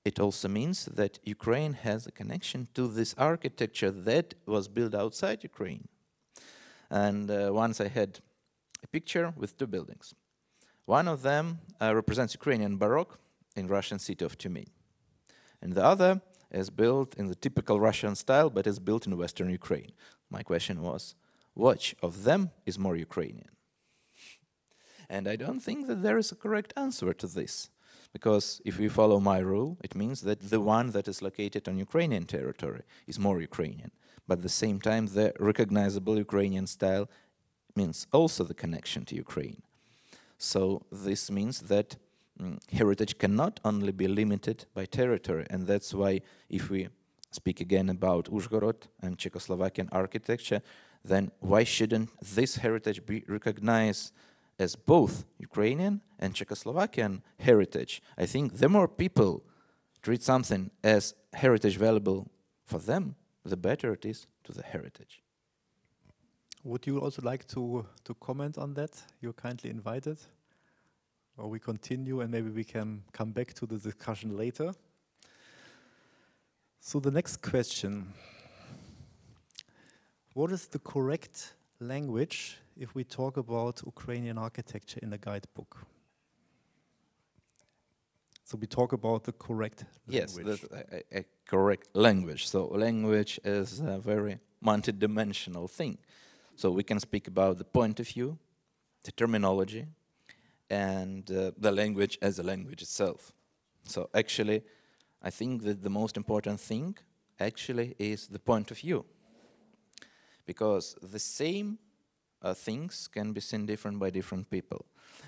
it also means that Ukraine has a connection to this architecture that was built outside Ukraine. And once I had a picture with two buildings. One of them represents Ukrainian Baroque in Russian city of Tyumen. And the other is built in the typical Russian style, but is built in Western Ukraine. My question was, which of them is more Ukrainian? And I don't think that there is a correct answer to this. Because if we follow my rule, it means that the one that is located on Ukrainian territory is more Ukrainian. But at the same time, the recognizable Ukrainian style means also the connection to Ukraine. So this means that heritage cannot only be limited by territory, and that's why if we speak again about Uzhhorod and Czechoslovakian architecture, then why shouldn't this heritage be recognized as both Ukrainian and Czechoslovakian heritage? I think the more people treat something as heritage valuable for them, the better it is to the heritage. Would you also like to comment on that? You're kindly invited. Or we continue and maybe we can come back to the discussion later. So the next question. What is the correct language if we talk about Ukrainian architecture in a guidebook? So we talk about the correct language. Yes, a correct language. So language is a very multi-dimensional thing. So we can speak about the point of view, the terminology, and the language as a language itself. So actually, I think that the most important thing actually is the point of view. Because the same things can be seen different by different people.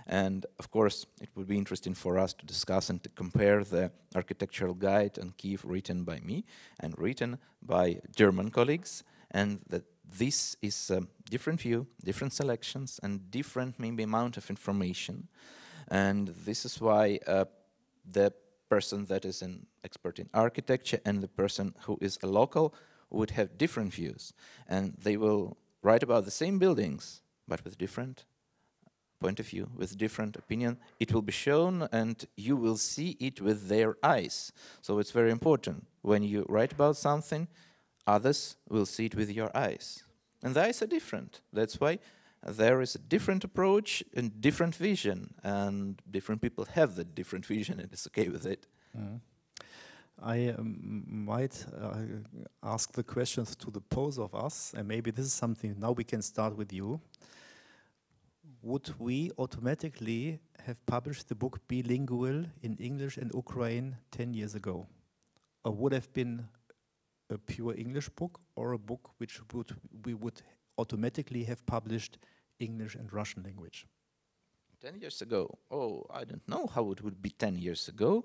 And of course, it would be interesting for us to discuss and to compare the architectural guide on Kyiv written by me and written by German colleagues, and that this is a different view, different selections, and different maybe amount of information. And this is why the person that is an expert in architecture and the person who is a local would have different views. And they will write about the same buildings, but with different point of view, with different opinion. It will be shown and you will see it with their eyes. So it's very important. When you write about something, others will see it with your eyes. And the eyes are different. That's why there is a different approach and different vision. And different people have that different vision, and it's okay with it. Mm. I might ask the questions to the both of us, and maybe this is something, now we can start with you. Would we automatically have published the book bilingual in English and Ukraine 10 years ago? Or would have been a pure English book, or a book which we would automatically have published English and Russian language? 10 years ago? Oh, I don't know how it would be 10 years ago.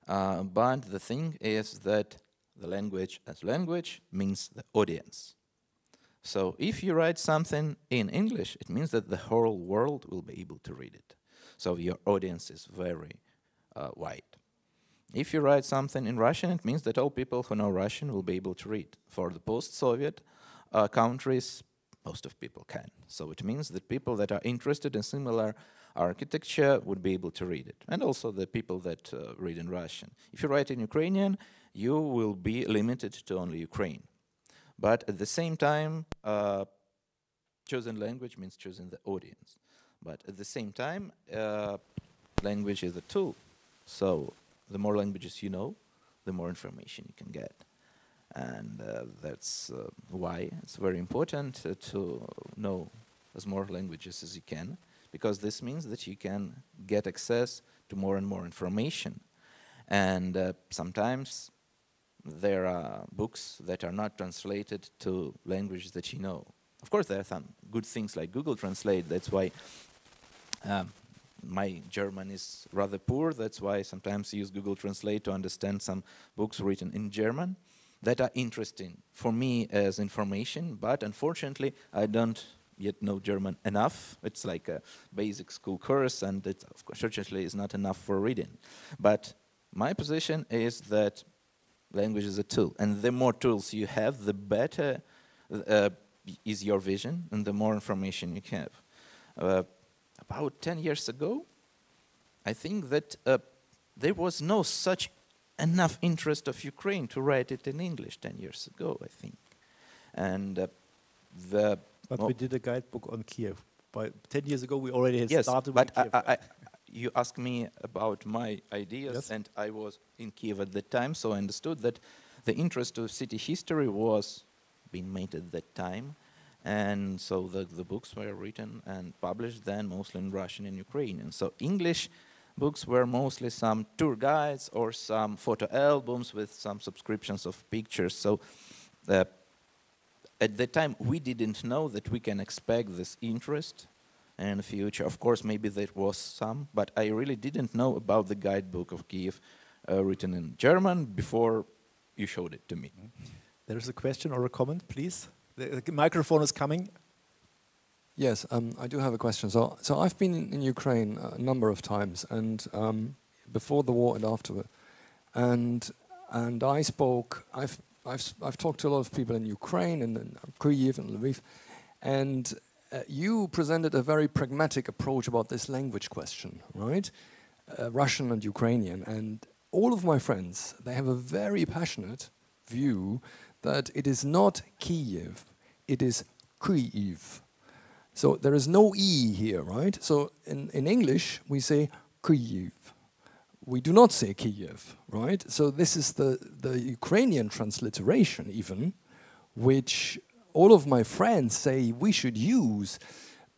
But the thing is that the language as language means the audience. So if you write something in English, it means that the whole world will be able to read it. So your audience is very wide. If you write something in Russian, it means that all people who know Russian will be able to read. For the post-Soviet countries, most of people can. So it means that people that are interested in similar architecture would be able to read it. And also the people that read in Russian. If you write in Ukrainian, you will be limited to only Ukraine. But at the same time, choosing language means choosing the audience. But at the same time, language is a tool. So the more languages you know, the more information you can get. And that's why it's very important to know as more languages as you can, because this means that you can get access to more and more information. And sometimes there are books that are not translated to languages that you know. Of course, there are some good things like Google Translate. That's why my German is rather poor. That's why I sometimes use Google Translate to understand some books written in German that are interesting for me as information. But unfortunately, I don't yet know German enough. It's like a basic school course, and it, of course, certainly is not enough for reading. But my position is that language is a tool, and the more tools you have, the better is your vision, and the more information you have. About 10 years ago, I think that there was no such enough interest of Ukraine to write it in English 10 years ago, I think. And But we did a guidebook on Kiev. By 10 years ago, we already had yes, started but with Kiev. you asked me about my ideas, Yes. and I was in Kiev at that time, so I understood that the interest of city history was being made at that time. And so the books were written and published then mostly in Russian and Ukrainian. So English books were mostly some tour guides or some photo albums with some subscriptions of pictures. So at that time, we didn't know that we can expect this interest in the future. Of course, maybe there was some, but I really didn't know about the guidebook of Kiev written in German before you showed it to me. There is a question or a comment, please. The microphone is coming. Yes, I do have a question. So I've been in Ukraine a number of times, and before the war and afterward, and I've talked to a lot of people in Ukraine and in Kyiv and Lviv, and you presented a very pragmatic approach about this language question, right? Russian and Ukrainian, and all of my friends, they have a very passionate view that it is not Kyiv, it is Kyiv. So there is no E here, right? So in English, we say Kyiv. We do not say Kyiv, right? So this is the Ukrainian transliteration even, which all of my friends say we should use,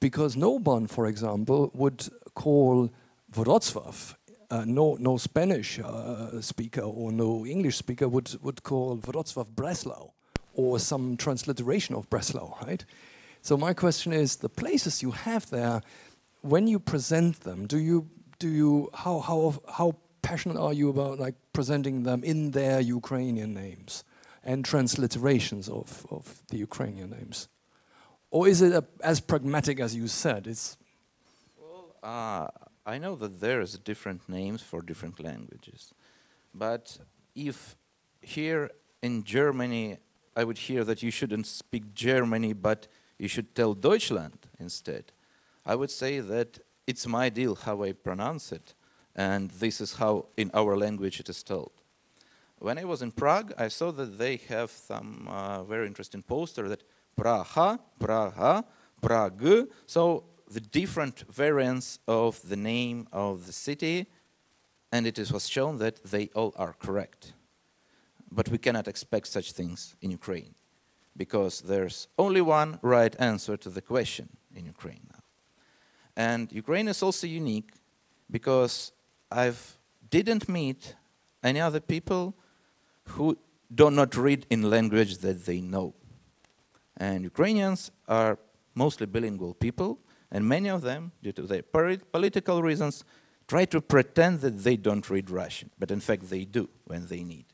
because no one, for example, would call Wrocław, no Spanish speaker or no English speaker would call Wrocław Breslau, or some transliteration of Breslau, right? So my question is, the places you have there, when you present them, how passionate are you about like presenting them in their Ukrainian names and transliterations of the Ukrainian names? Or is it as pragmatic as you said? Well, I know that there's different names for different languages, but if here in Germany I would hear that you shouldn't speak Germany, but you should tell Deutschland instead, I would say that it's my deal how I pronounce it, and this is how in our language it is told. When I was in Prague, I saw that they have some very interesting poster that Praha, Praha, Prague, so the different variants of the name of the city, and it was shown that they all are correct. But we cannot expect such things in Ukraine, because there's only one right answer to the question in Ukraine now. And Ukraine is also unique because I didn't meet any other people who do not read in language that they know. And Ukrainians are mostly bilingual people, and many of them, due to their political reasons, try to pretend that they don't read Russian, but in fact they do when they need.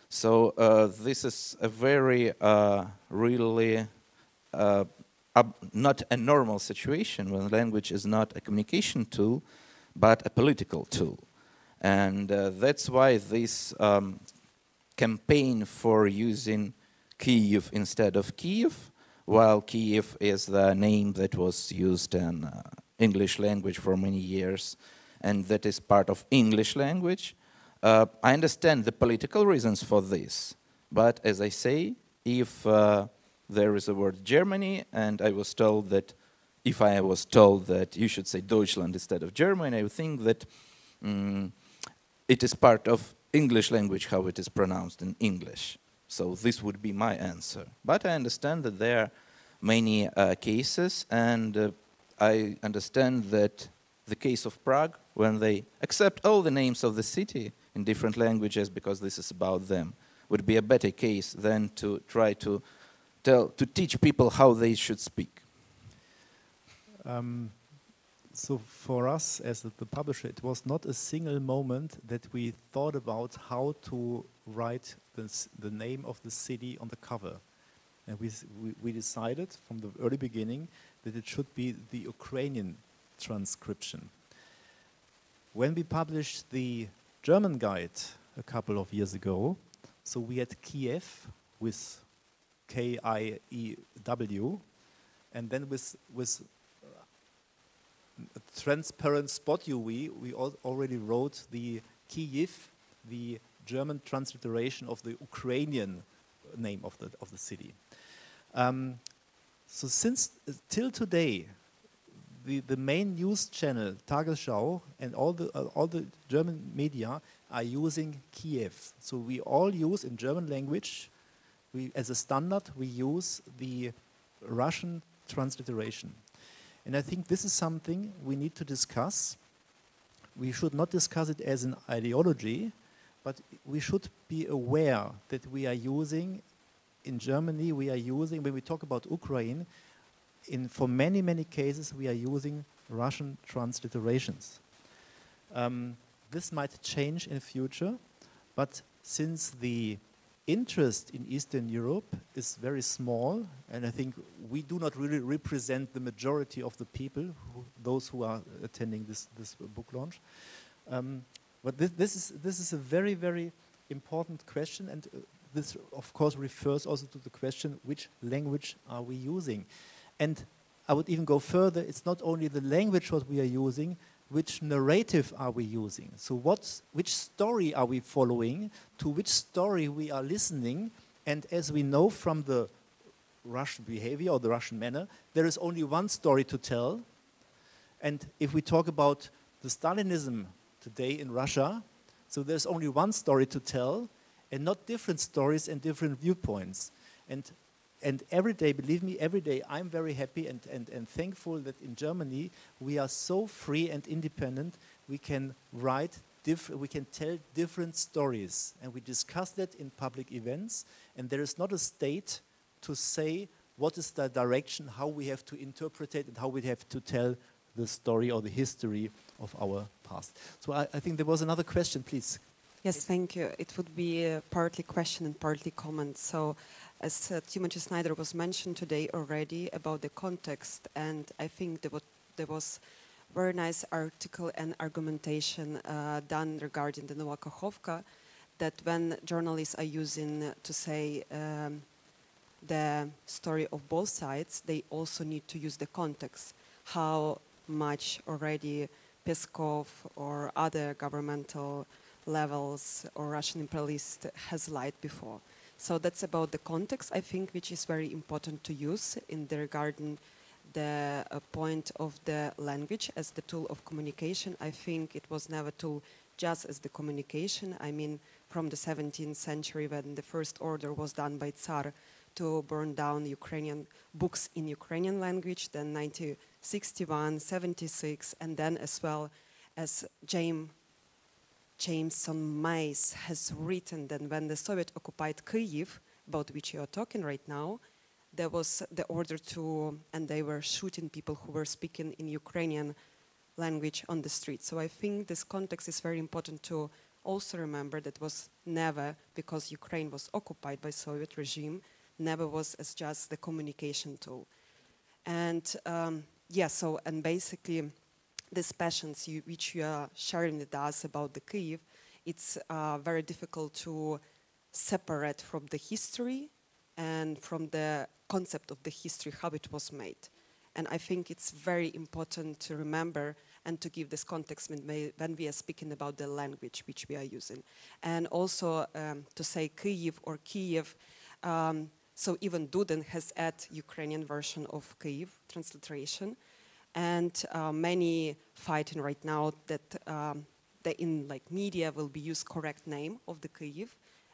So this is a very really not a normal situation when language is not a communication tool, but a political tool. And that's why this campaign for using Kyiv instead of Kyiv, while Kyiv is the name that was used in English language for many years, and that is part of English language. I understand the political reasons for this, but as I say, if there is a word Germany, and I was told that if I was told that you should say Deutschland instead of Germany, I would think that it is part of English language how it is pronounced in English. So this would be my answer. But I understand that there are many cases, and I understand that the case of Prague, when they accept all the names of the city in different languages because this is about them, would be a better case than to try to teach people how they should speak. So for us as the publisher, it was not a single moment that we thought about how to write the name of the city on the cover. And we decided from the early beginning that it should be the Ukrainian transcription. When we published the German guide a couple of years ago, so we had Kiev with K-I-E-W, and then with a transparent spot UV, we already wrote the Kyiv, the German transliteration of the Ukrainian name of the city. So since till today, the main news channel Tagesschau and all the German media are using Kyiv. So we all use in German language, as a standard, we use the Russian transliteration. And I think this is something we need to discuss. We should not discuss it as an ideology, but we should be aware that we are using, in Germany, we are using, when we talk about Ukraine, for many, many cases, we are using Russian transliterations. This might change in the future, but since the interest in Eastern Europe is very small, and I think we do not really represent the majority of the people, those who are attending this book launch. But this is a very, very important question, and this of course refers also to the question, which language are we using? And I would even go further, it's not only the language what we are using, which narrative are we using? So which story are we following, to which story we are listening, and as we know from the Russian behavior or the Russian manner, there is only one story to tell. And if we talk about the Stalinism today in Russia, so there's only one story to tell, and not different stories and different viewpoints. And every day, believe me, every day I'm very happy and thankful that in Germany we are so free and independent. We can write, we can tell different stories, and we discuss that in public events. And there is not a state to say what is the direction, how we have to interpret it, and how we have to tell the story or the history of our past. So I think there was another question, please. Yes, thank you. It would be partly question and partly comment. So, as Timothy Snyder was mentioned today already about the context, and I think there was very nice article and argumentation done regarding the Nowa Kachovka, that when journalists are using to say the story of both sides, they also need to use the context. How much already Peskov or other governmental levels or Russian imperialist has lied before. So that's about the context, I think, which is very important to use in the regarding the point of the language as the tool of communication. I think it was never tool just as the communication. I mean, from the 17th century when the first order was done by Tsar to burn down Ukrainian books in Ukrainian language, then 1961, 76, and then as well as Jameson Mace has written that when the Soviet occupied Kyiv, about which you are talking right now, there was the order to, and they were shooting people who were speaking in Ukrainian language on the street. So I think this context is very important to also remember that was never, because Ukraine was occupied by Soviet regime, never was as just the communication tool. And and basically, these passions which you are sharing with us about the Kyiv, it's very difficult to separate from the history and from the concept of the history, how it was made. And I think it's very important to remember and to give this context when we are speaking about the language which we are using. And also to say Kyiv or Kiev, so even Duden has added Ukrainian version of Kyiv transliteration. And many fighting right now that in media will be used correct name of the Kyiv,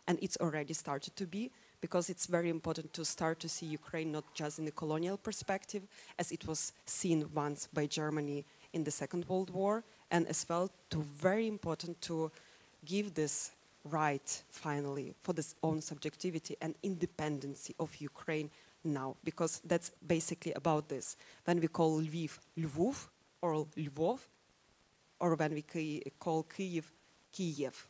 and it's already started to be, because it's very important to start to see Ukraine not just in the colonial perspective, as it was seen once by Germany in the Second World War, and as well to very important to give this right finally for this own subjectivity and independency of Ukraine now, because that's basically about this. When we call Lviv Lvov or Lvov, or when we call Kyiv Kiev,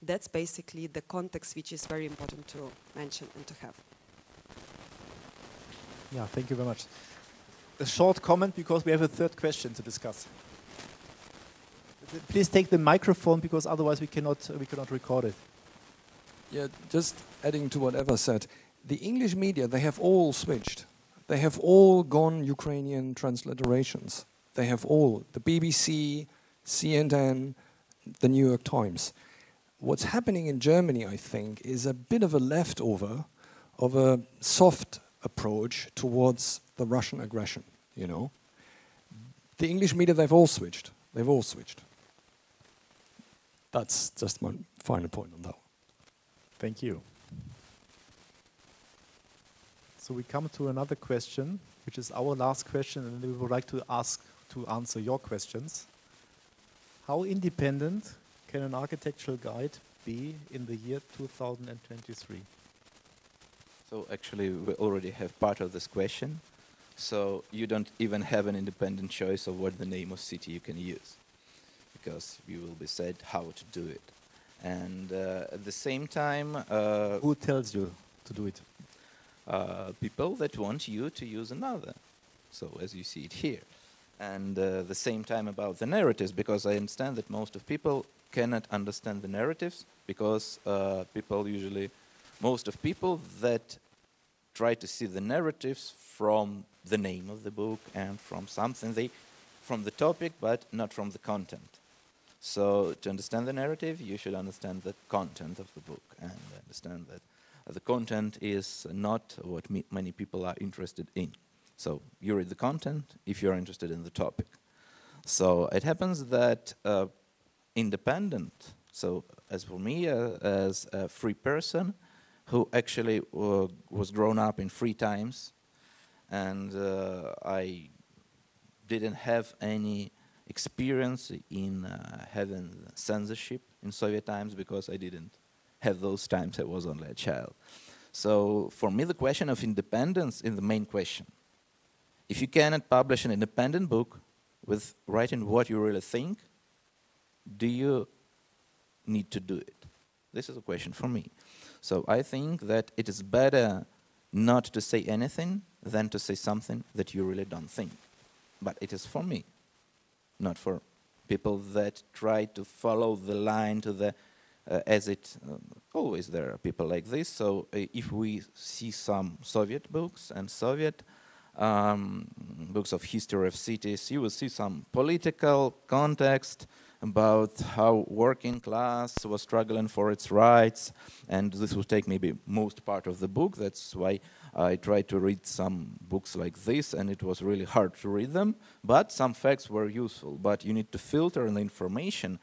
that's basically the context which is very important to mention and to have. Yeah, thank you very much. A short comment, because we have a third question to discuss. Please take the microphone, because otherwise we cannot record it. Yeah, just adding to what Eva said. The English media, they have all switched. They have all gone Ukrainian transliterations. They have all, the BBC, CNN, the New York Times. what's happening in Germany, I think, is a bit of a leftover of a soft approach towards the Russian aggression, you know. The English media, they've all switched. They've all switched. That's just my final point on that one. Thank you. So we come to another question, which is our last question, and we would like to answer your questions. How independent can an architectural guide be in the year 2023? So actually, we already have part of this question. So you don't even have an independent choice of what the name of city you can use, because you will be said how to do it. And at the same time... who tells you to do it? People that want you to use another. So as you see it here. And the same time about the narratives, because I understand that most of people cannot understand the narratives, because most of people that try to see the narratives from the name of the book and from something, from the topic, but not from the content. So to understand the narrative, you should understand the content of the book and understand that the content is not what many people are interested in. So you read the content if you're interested in the topic. So it happens that independent, so as for me, as a free person who actually was grown up in free times, and I didn't have any experience in having censorship in Soviet times, because I didn't have those times, I was only a child. So for me, the question of independence is the main question. If you cannot publish an independent book with writing what you really think, do you need to do it? This is a question for me. So I think that it is better not to say anything than to say something that you really don't think. But it is for me, not for people that try to follow the line to the always there are people like this. So if we see some Soviet books and Soviet books of history of cities, you will see some political context about how working class was struggling for its rights, and this will take maybe most part of the book. That's why I tried to read some books like this, and it was really hard to read them, but some facts were useful. But you need to filter the information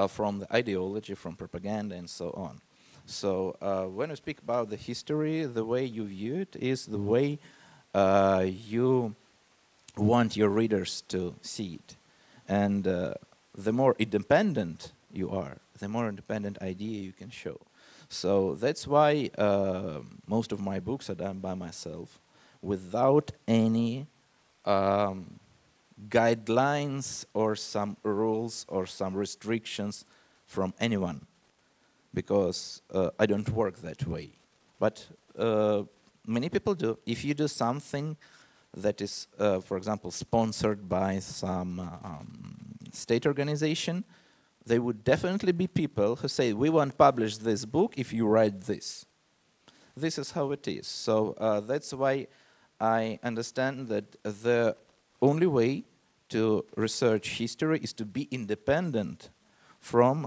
from the ideology, from propaganda, and so on. So when we speak about the history, the way you view it is the way you want your readers to see it. And the more independent you are, the more independent idea you can show. So that's why most of my books are done by myself, without any guidelines or some rules or some restrictions from anyone, because I don't work that way. But many people do. If you do something that is, for example, sponsored by some state organization, there would definitely be people who say, we won't publish this book if you write this. This is how it is. So that's why I understand that the only way to research history is to be independent from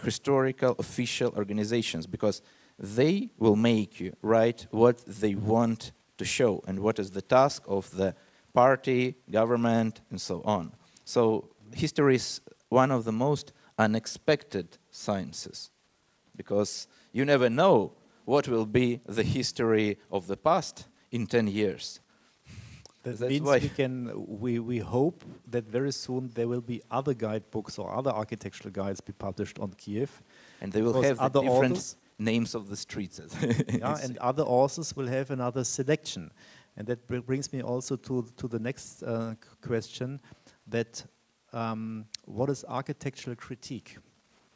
historical official organizations, because they will make you write what they want to show and what is the task of the party, government, and so on. So history is one of the most unexpected sciences, because you never know what will be the history of the past in 10 years. That means we hope that very soon there will be other guidebooks or other architectural guides be published on Kyiv. And they will have the different names of the streets. Yeah, and other authors will have another selection. And that brings me also to the next question, that what is architectural critique?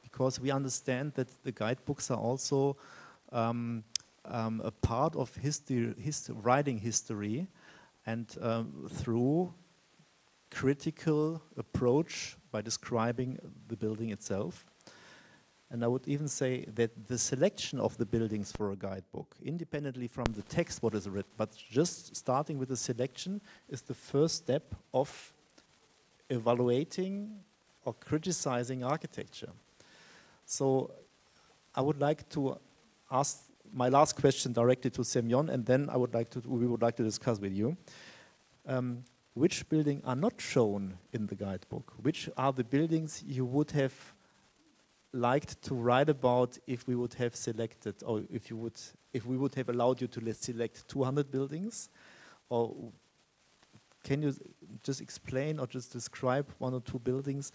Because we understand that the guidebooks are also a part of writing history, and through critical approach by describing the building itself. And I would even say that the selection of the buildings for a guidebook, independently from the text what is written, but just starting with the selection, is the first step of evaluating or criticizing architecture. So I would like to ask my last question directly to Semyon, and then we would like to discuss with you. Which buildings are not shown in the guidebook? Which are the buildings you would have liked to write about if we would have selected, or if we would have allowed you to select 200 buildings? Or can you just explain or just describe one or two buildings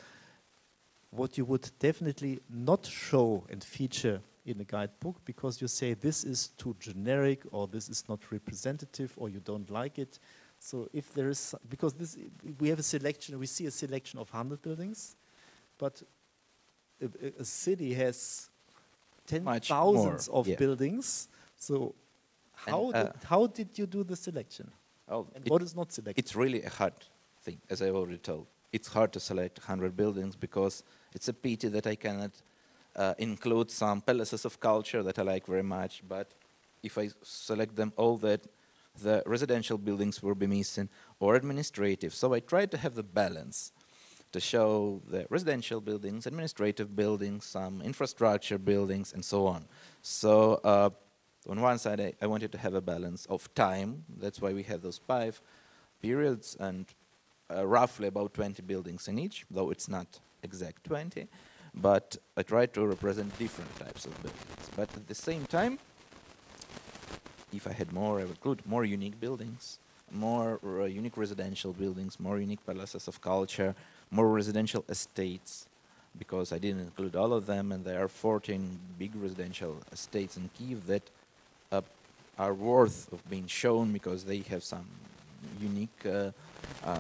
what you would definitely not show and feature in a guidebook because you say this is too generic or this is not representative or you don't like it? So if there is, because we have a selection, we see a selection of 100 buildings, but a city has 10,000 of buildings. So how did you do the selection? Oh, and what is not selected? It's really a hard thing, as I already told. It's hard to select 100 buildings because it's a pity that I cannot include some palaces of culture that I like very much, but if I select them all, that the residential buildings will be missing, or administrative. So I tried to have the balance to show the residential buildings, administrative buildings, some infrastructure buildings, and so on. So on one side, I wanted to have a balance of time. That's why we have those 5 periods and roughly about 20 buildings in each, though it's not exact 20. But I tried to represent different types of buildings. But at the same time, if I had more, I would include more unique buildings, more unique residential buildings, more unique palaces of culture, more residential estates, because I didn't include all of them, and there are 14 big residential estates in Kyiv that are worth of being shown because they have some unique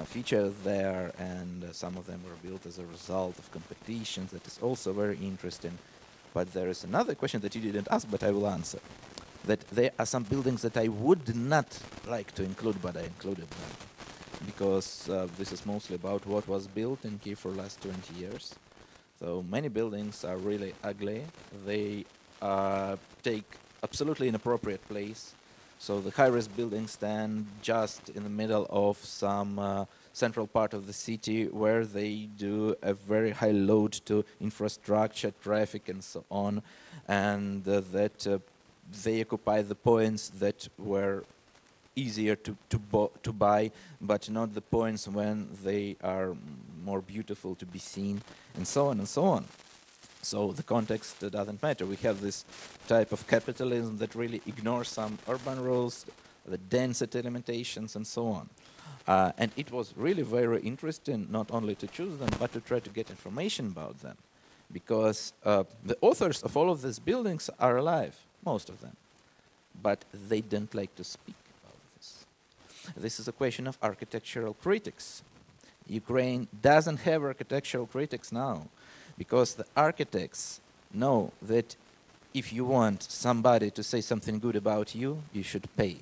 features there, and some of them were built as a result of competitions. That is also very interesting. But there is another question that you didn't ask, but I will answer. That there are some buildings that I would not like to include, but I included them. Because this is mostly about what was built in Kyiv for the last 20 years. So many buildings are really ugly. They take absolutely inappropriate place. So the high-rise buildings stand just in the middle of some central part of the city where they do a very high load to infrastructure, traffic, and so on. And that they occupy the points that were easier to buy, but not the points when they are more beautiful to be seen, and so on and so on. So the context doesn't matter. We have this type of capitalism that really ignores some urban rules, the density limitations, and so on. And it was really very interesting not only to choose them, but to try to get information about them. Because the authors of all of these buildings are alive, most of them. But they don't like to speak about this. This is a question of architectural critics. Ukraine doesn't have architectural critics now, because the architects know that if you want somebody to say something good about you, you should pay.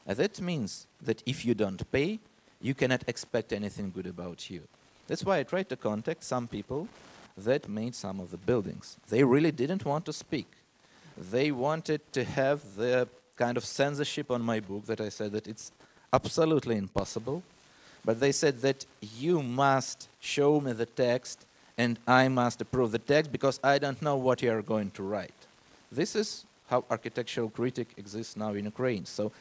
And that means that if you don't pay, you cannot expect anything good about you. That's why I tried to contact some people that made some of the buildings. They really didn't want to speak. They wanted to have the kind of censorship on my book that I said that it's absolutely impossible. But they said that you must show me the text and I must approve the text because I don't know what you are going to write. This is how architectural critic exists now in Ukraine. So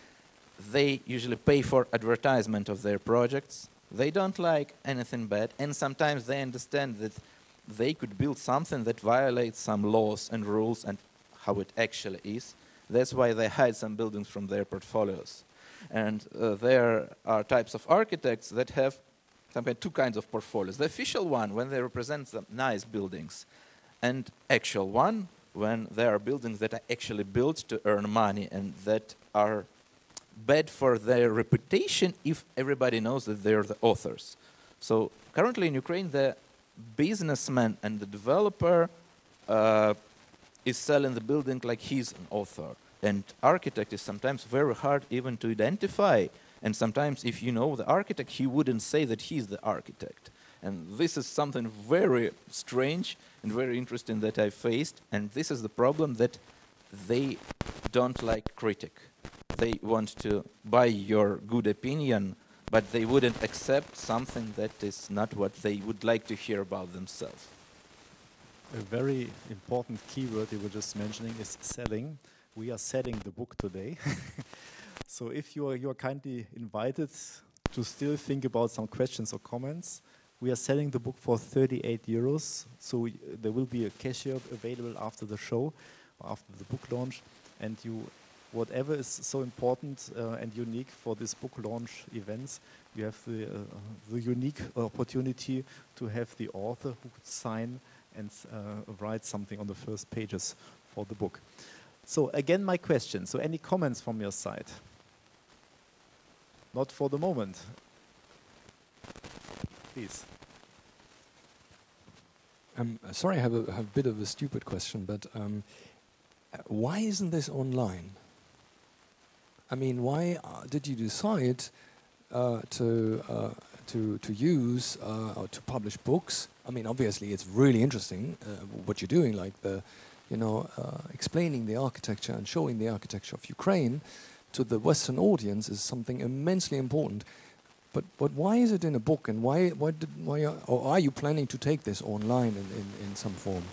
they usually pay for advertisement of their projects. They don't like anything bad, and sometimes they understand that they could build something that violates some laws and rules and how it actually is. That's why they hide some buildings from their portfolios. And there are types of architects that have two kinds of portfolios. The official one, when they represent the nice buildings, and actual one, when there are buildings that are actually built to earn money and that are bad for their reputation if everybody knows that they're the authors. So currently in Ukraine, the businessman and the developer is selling the building like he's an author. And architect is sometimes very hard even to identify. And sometimes if you know the architect, he wouldn't say that he's the architect. And this is something very strange and very interesting that I faced. And this is the problem, that they don't like critic. They want to buy your good opinion, but they wouldn't accept something that is not what they would like to hear about themselves. A very important keyword you were just mentioning is selling. We are selling the book today. So if you are kindly invited to still think about some questions or comments, we are selling the book for 38 euros. So there will be a cashier available after the show, after the book launch, and whatever is so important and unique for this book launch events, you have the unique opportunity to have the author who could sign and write something on the first pages for the book. So again, my question. So any comments from your side? Not for the moment. Please. Sorry, I have a bit of a stupid question, but why isn't this online? I mean, why did you decide to use or to publish books? I mean, obviously, it's really interesting what you're doing, like explaining the architecture and showing the architecture of Ukraine to the Western audience is something immensely important. But why is it in a book, and why are you planning to take this online in some form?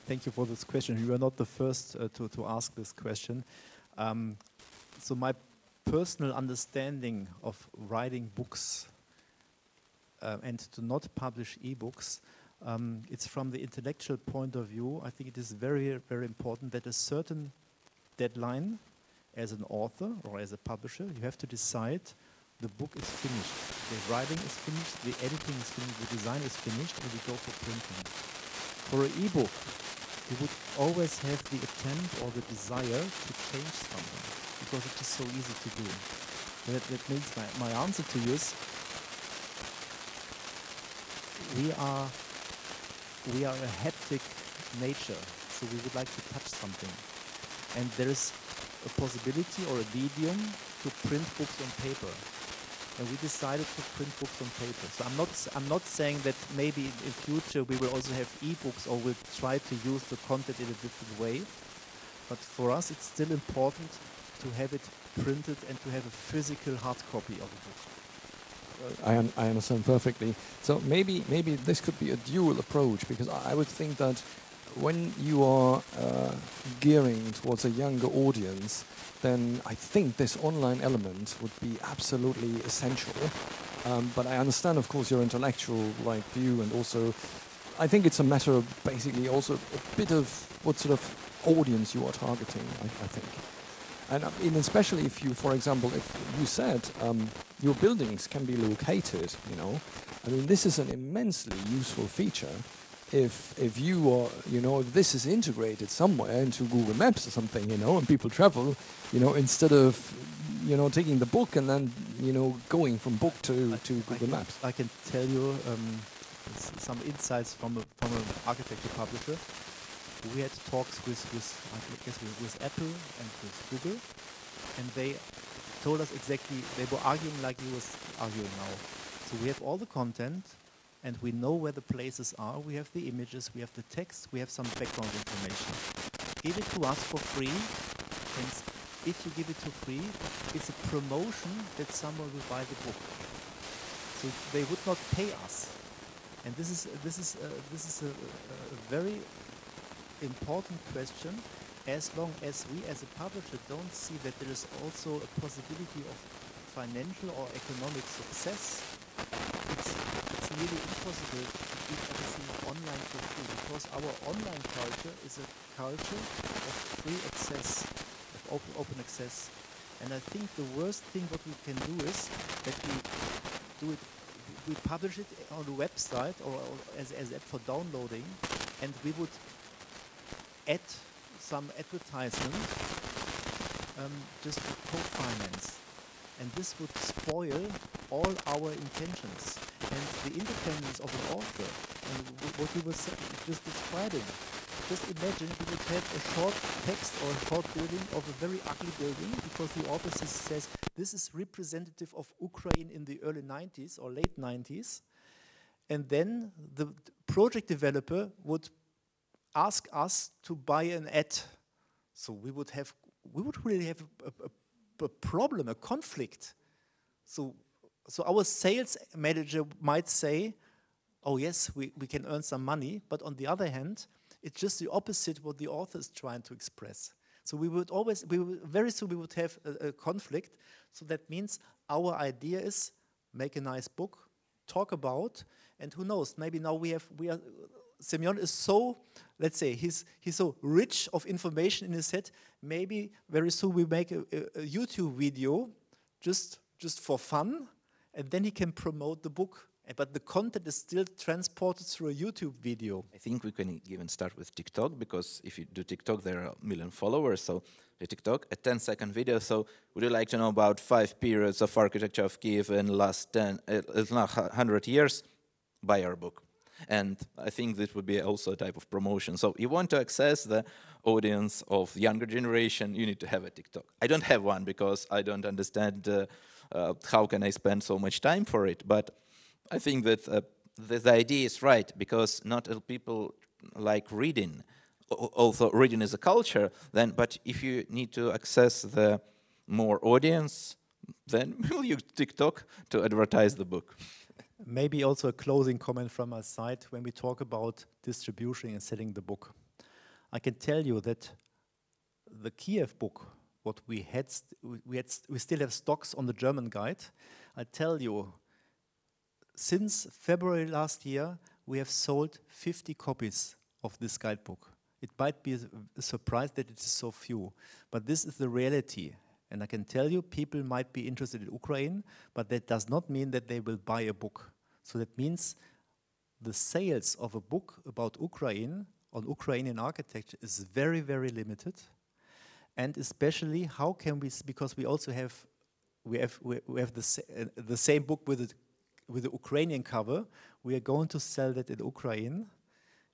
Thank you for this question. You are not the first to ask this question. So my personal understanding of writing books and to not publish e-books, it's from the intellectual point of view. I think it is very, very important that a certain deadline as an author or as a publisher, you have to decide the book is finished, the writing is finished, the editing is finished, the design is finished, and we go for printing. For an e-book, you would always have the attempt or the desire to change something, because it is so easy to do. That means my answer to you is we are a haptic nature, so we would like to touch something. And there is a possibility or a medium to print books on paper. And we decided to print books on paper. So I'm not saying that maybe in future we will also have e-books or we'll try to use the content in a different way. But for us it's still important to have it printed and to have a physical hard copy of a book. I understand perfectly. So maybe this could be a dual approach, because I would think that when you are gearing towards a younger audience, then I think this online element would be absolutely essential. But I understand, of course, your intellectual view, and also I think it's a matter of basically also a bit of what sort of audience you are targeting, I think. And especially if you, for example, if you said your buildings can be located, I mean, this is an immensely useful feature. If you are, if this is integrated somewhere into Google Maps or something, and people travel, instead of, taking the book and then, going from book to Google Maps. I can tell you some insights from an architecture publisher. We had talks with Apple and with Google, and they told us exactly, they were arguing like you was arguing now. So we have all the content, and we know where the places are, we have the images, we have the text, we have some background information. Give it to us for free, and if you give it for free, it's a promotion that someone will buy the book. So they would not pay us. And this is a very important question, as long as we as a publisher don't see that there is also a possibility of financial or economic success. It's really impossible to keep everything online for free, because our online culture is a culture of free access, of open access. And I think the worst thing what we can do is that we publish it on the website or as an app for downloading, and we would add some advertisement just to co-finance. And this would spoil all our intentions and the independence of an author. And what you were just describing. Just imagine you would have a short text or a short building of a very ugly building, because the author says this is representative of Ukraine in the early 90s or late 90s. And then the project developer would ask us to buy an ad. So we would really have a problem, a conflict. So our sales manager might say, oh yes, we can earn some money, but on the other hand, it's just the opposite what the author is trying to express. So very soon we would have a conflict. So that means our idea is make a nice book, talk about, and who knows, maybe now Semen is so, let's say, he's so rich of information in his head, maybe very soon we make a YouTube video just for fun, and then he can promote the book. But the content is still transported through a YouTube video. I think we can even start with TikTok, because if you do TikTok, there are 1 million followers. So the TikTok, a 10-second video. So would you like to know about 5 periods of architecture of Kyiv in the last 100 years? Buy our book. And I think this would be also a type of promotion. So you want to access the audience of younger generation, you need to have a TikTok. I don't have one because I don't understand how can I spend so much time for it. But I think that the idea is right, because not all people like reading. Also, reading is a culture. But if you need to access the more audience, then we'll use TikTok to advertise the book. Maybe also a closing comment from my side when we talk about distribution and selling the book. I can tell you that the Kyiv book, what we still have stocks on the German guide. I tell you, since February last year, we have sold 50 copies of this guidebook. It might be a surprise that it is so few, but this is the reality. And I can tell you, people might be interested in Ukraine, but that does not mean that they will buy a book. So that means the sales of a book about Ukraine, on Ukrainian architecture, is very, very limited. And especially, how can we, because we also have the same book with the Ukrainian cover, we are going to sell that in Ukraine.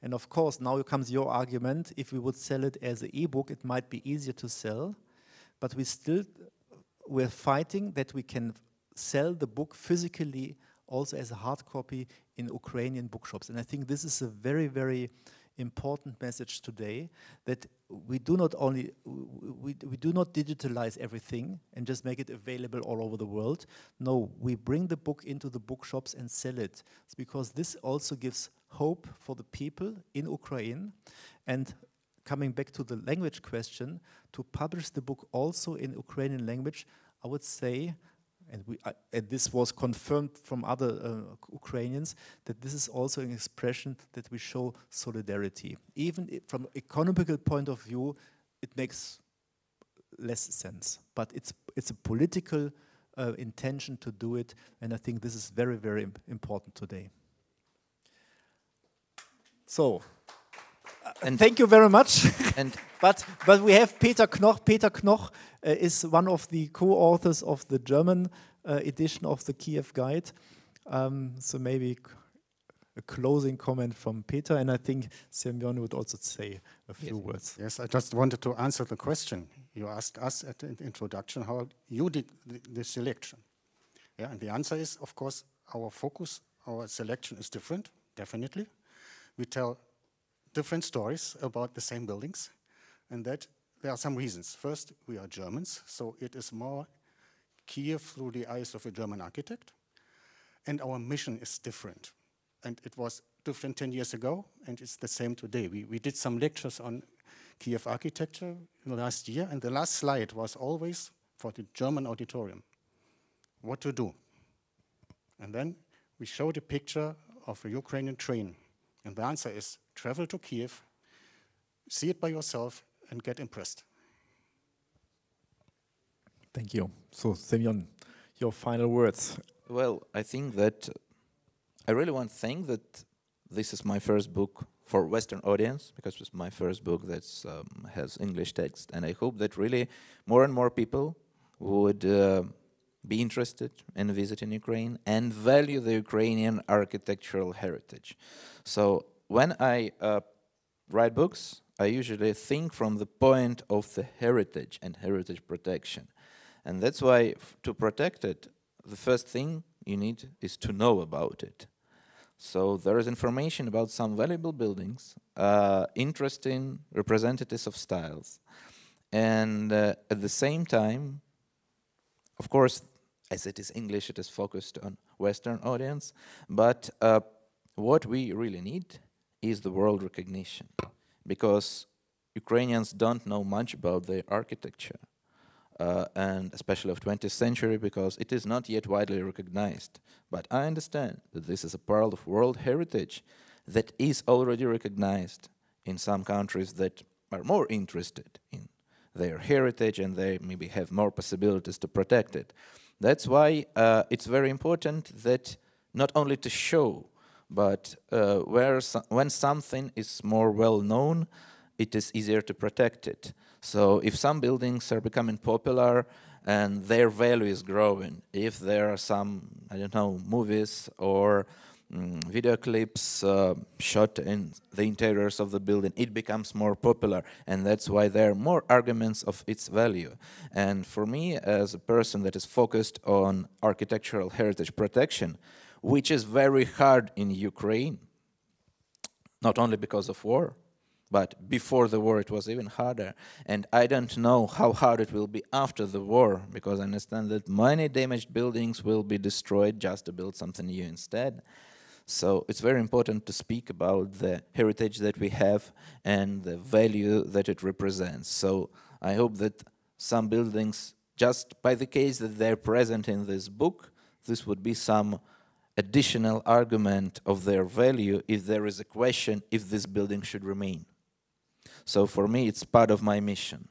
And of course, now comes your argument, if we would sell it as an e-book, it might be easier to sell. But we're fighting that we can sell the book physically also as a hard copy in Ukrainian bookshops. And I think this is a very, very important message today, that we do not digitalize everything and just make it available all over the world. No, we bring the book into the bookshops and sell it. It's because this also gives hope for the people in Ukraine. And coming back to the language question, to publish the book also in Ukrainian language, I would say, and this was confirmed from other Ukrainians, that this is also an expression that we show solidarity. Even from an economical point of view, it makes less sense. But it's a political intention to do it, and I think this is very, very important today. So, and thank you very much. And but we have Peter Knoch. Peter Knoch is one of the co-authors of the German edition of the Kyiv Guide. So maybe a closing comment from Peter, and I think Semen would also say a few words. Yes, I just wanted to answer the question. You asked us at the introduction how you did the selection. Yeah, and the answer is, of course, our focus, our selection is different, definitely. We tell different stories about the same buildings, and that there are some reasons. First, we are Germans, so it is more Kyiv through the eyes of a German architect, and our mission is different. And it was different 10 years ago, and it's the same today. We did some lectures on Kyiv architecture last year, and the last slide was always for the German auditorium. What to do? And then we showed a picture of a Ukrainian train, and the answer is travel to Kyiv, see it by yourself, and get impressed. Thank you. So, Semen, your final words. Well, I think that I really want to thank that this is my first book for Western audience, because it's my first book that has English text, and I hope that really more and more people would be interested in visiting Ukraine and value the Ukrainian architectural heritage. So when I write books, I usually think from the point of the heritage and heritage protection. And that's why to protect it, the first thing you need is to know about it. So there is information about some valuable buildings, interesting representatives of styles. And at the same time, of course, as it is English, it is focused on Western audience, but what we really need is the world recognition, because Ukrainians don't know much about their architecture, and especially of 20th century, because it is not yet widely recognized. But I understand that this is a part of world heritage that is already recognized in some countries that are more interested in their heritage and they maybe have more possibilities to protect it. That's why it's very important that not only to show, but when something is more well known, it is easier to protect it. So if some buildings are becoming popular and their value is growing, if there are some, I don't know, movies or video clips shot in the interiors of the building, it becomes more popular, and that's why there are more arguments of its value. And for me, as a person that is focused on architectural heritage protection, which is very hard in Ukraine, not only because of war, but before the war it was even harder. And I don't know how hard it will be after the war, because I understand that many damaged buildings will be destroyed just to build something new instead. So it's very important to speak about the heritage that we have and the value that it represents. So I hope that some buildings, just by the case that they're present in this book, this would be some additional argument of their value if there is a question if this building should remain. So for me, it's part of my mission.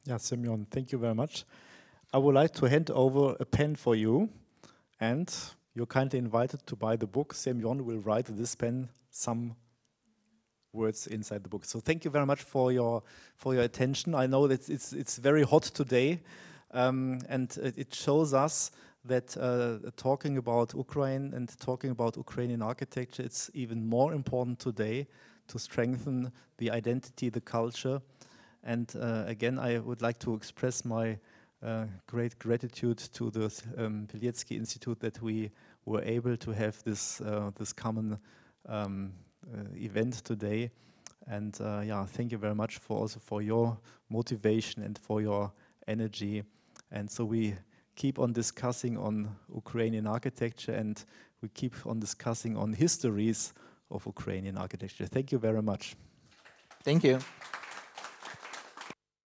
Yeah, Semyon, thank you very much. I would like to hand over a pen for you, and you're kindly invited to buy the book. Semyon will write with this pen some words inside the book. So thank you very much for your attention. I know that it's very hot today, and it shows us that talking about Ukraine and talking about Ukrainian architecture, it's even more important today to strengthen the identity, the culture. And again, I would like to express my great gratitude to the Pilecki-Institut that we were able to have this common event today. And yeah, thank you very much also for your motivation and for your energy. And so we keep on discussing on Ukrainian architecture, and we keep on discussing on histories of Ukrainian architecture. Thank you very much. Thank you.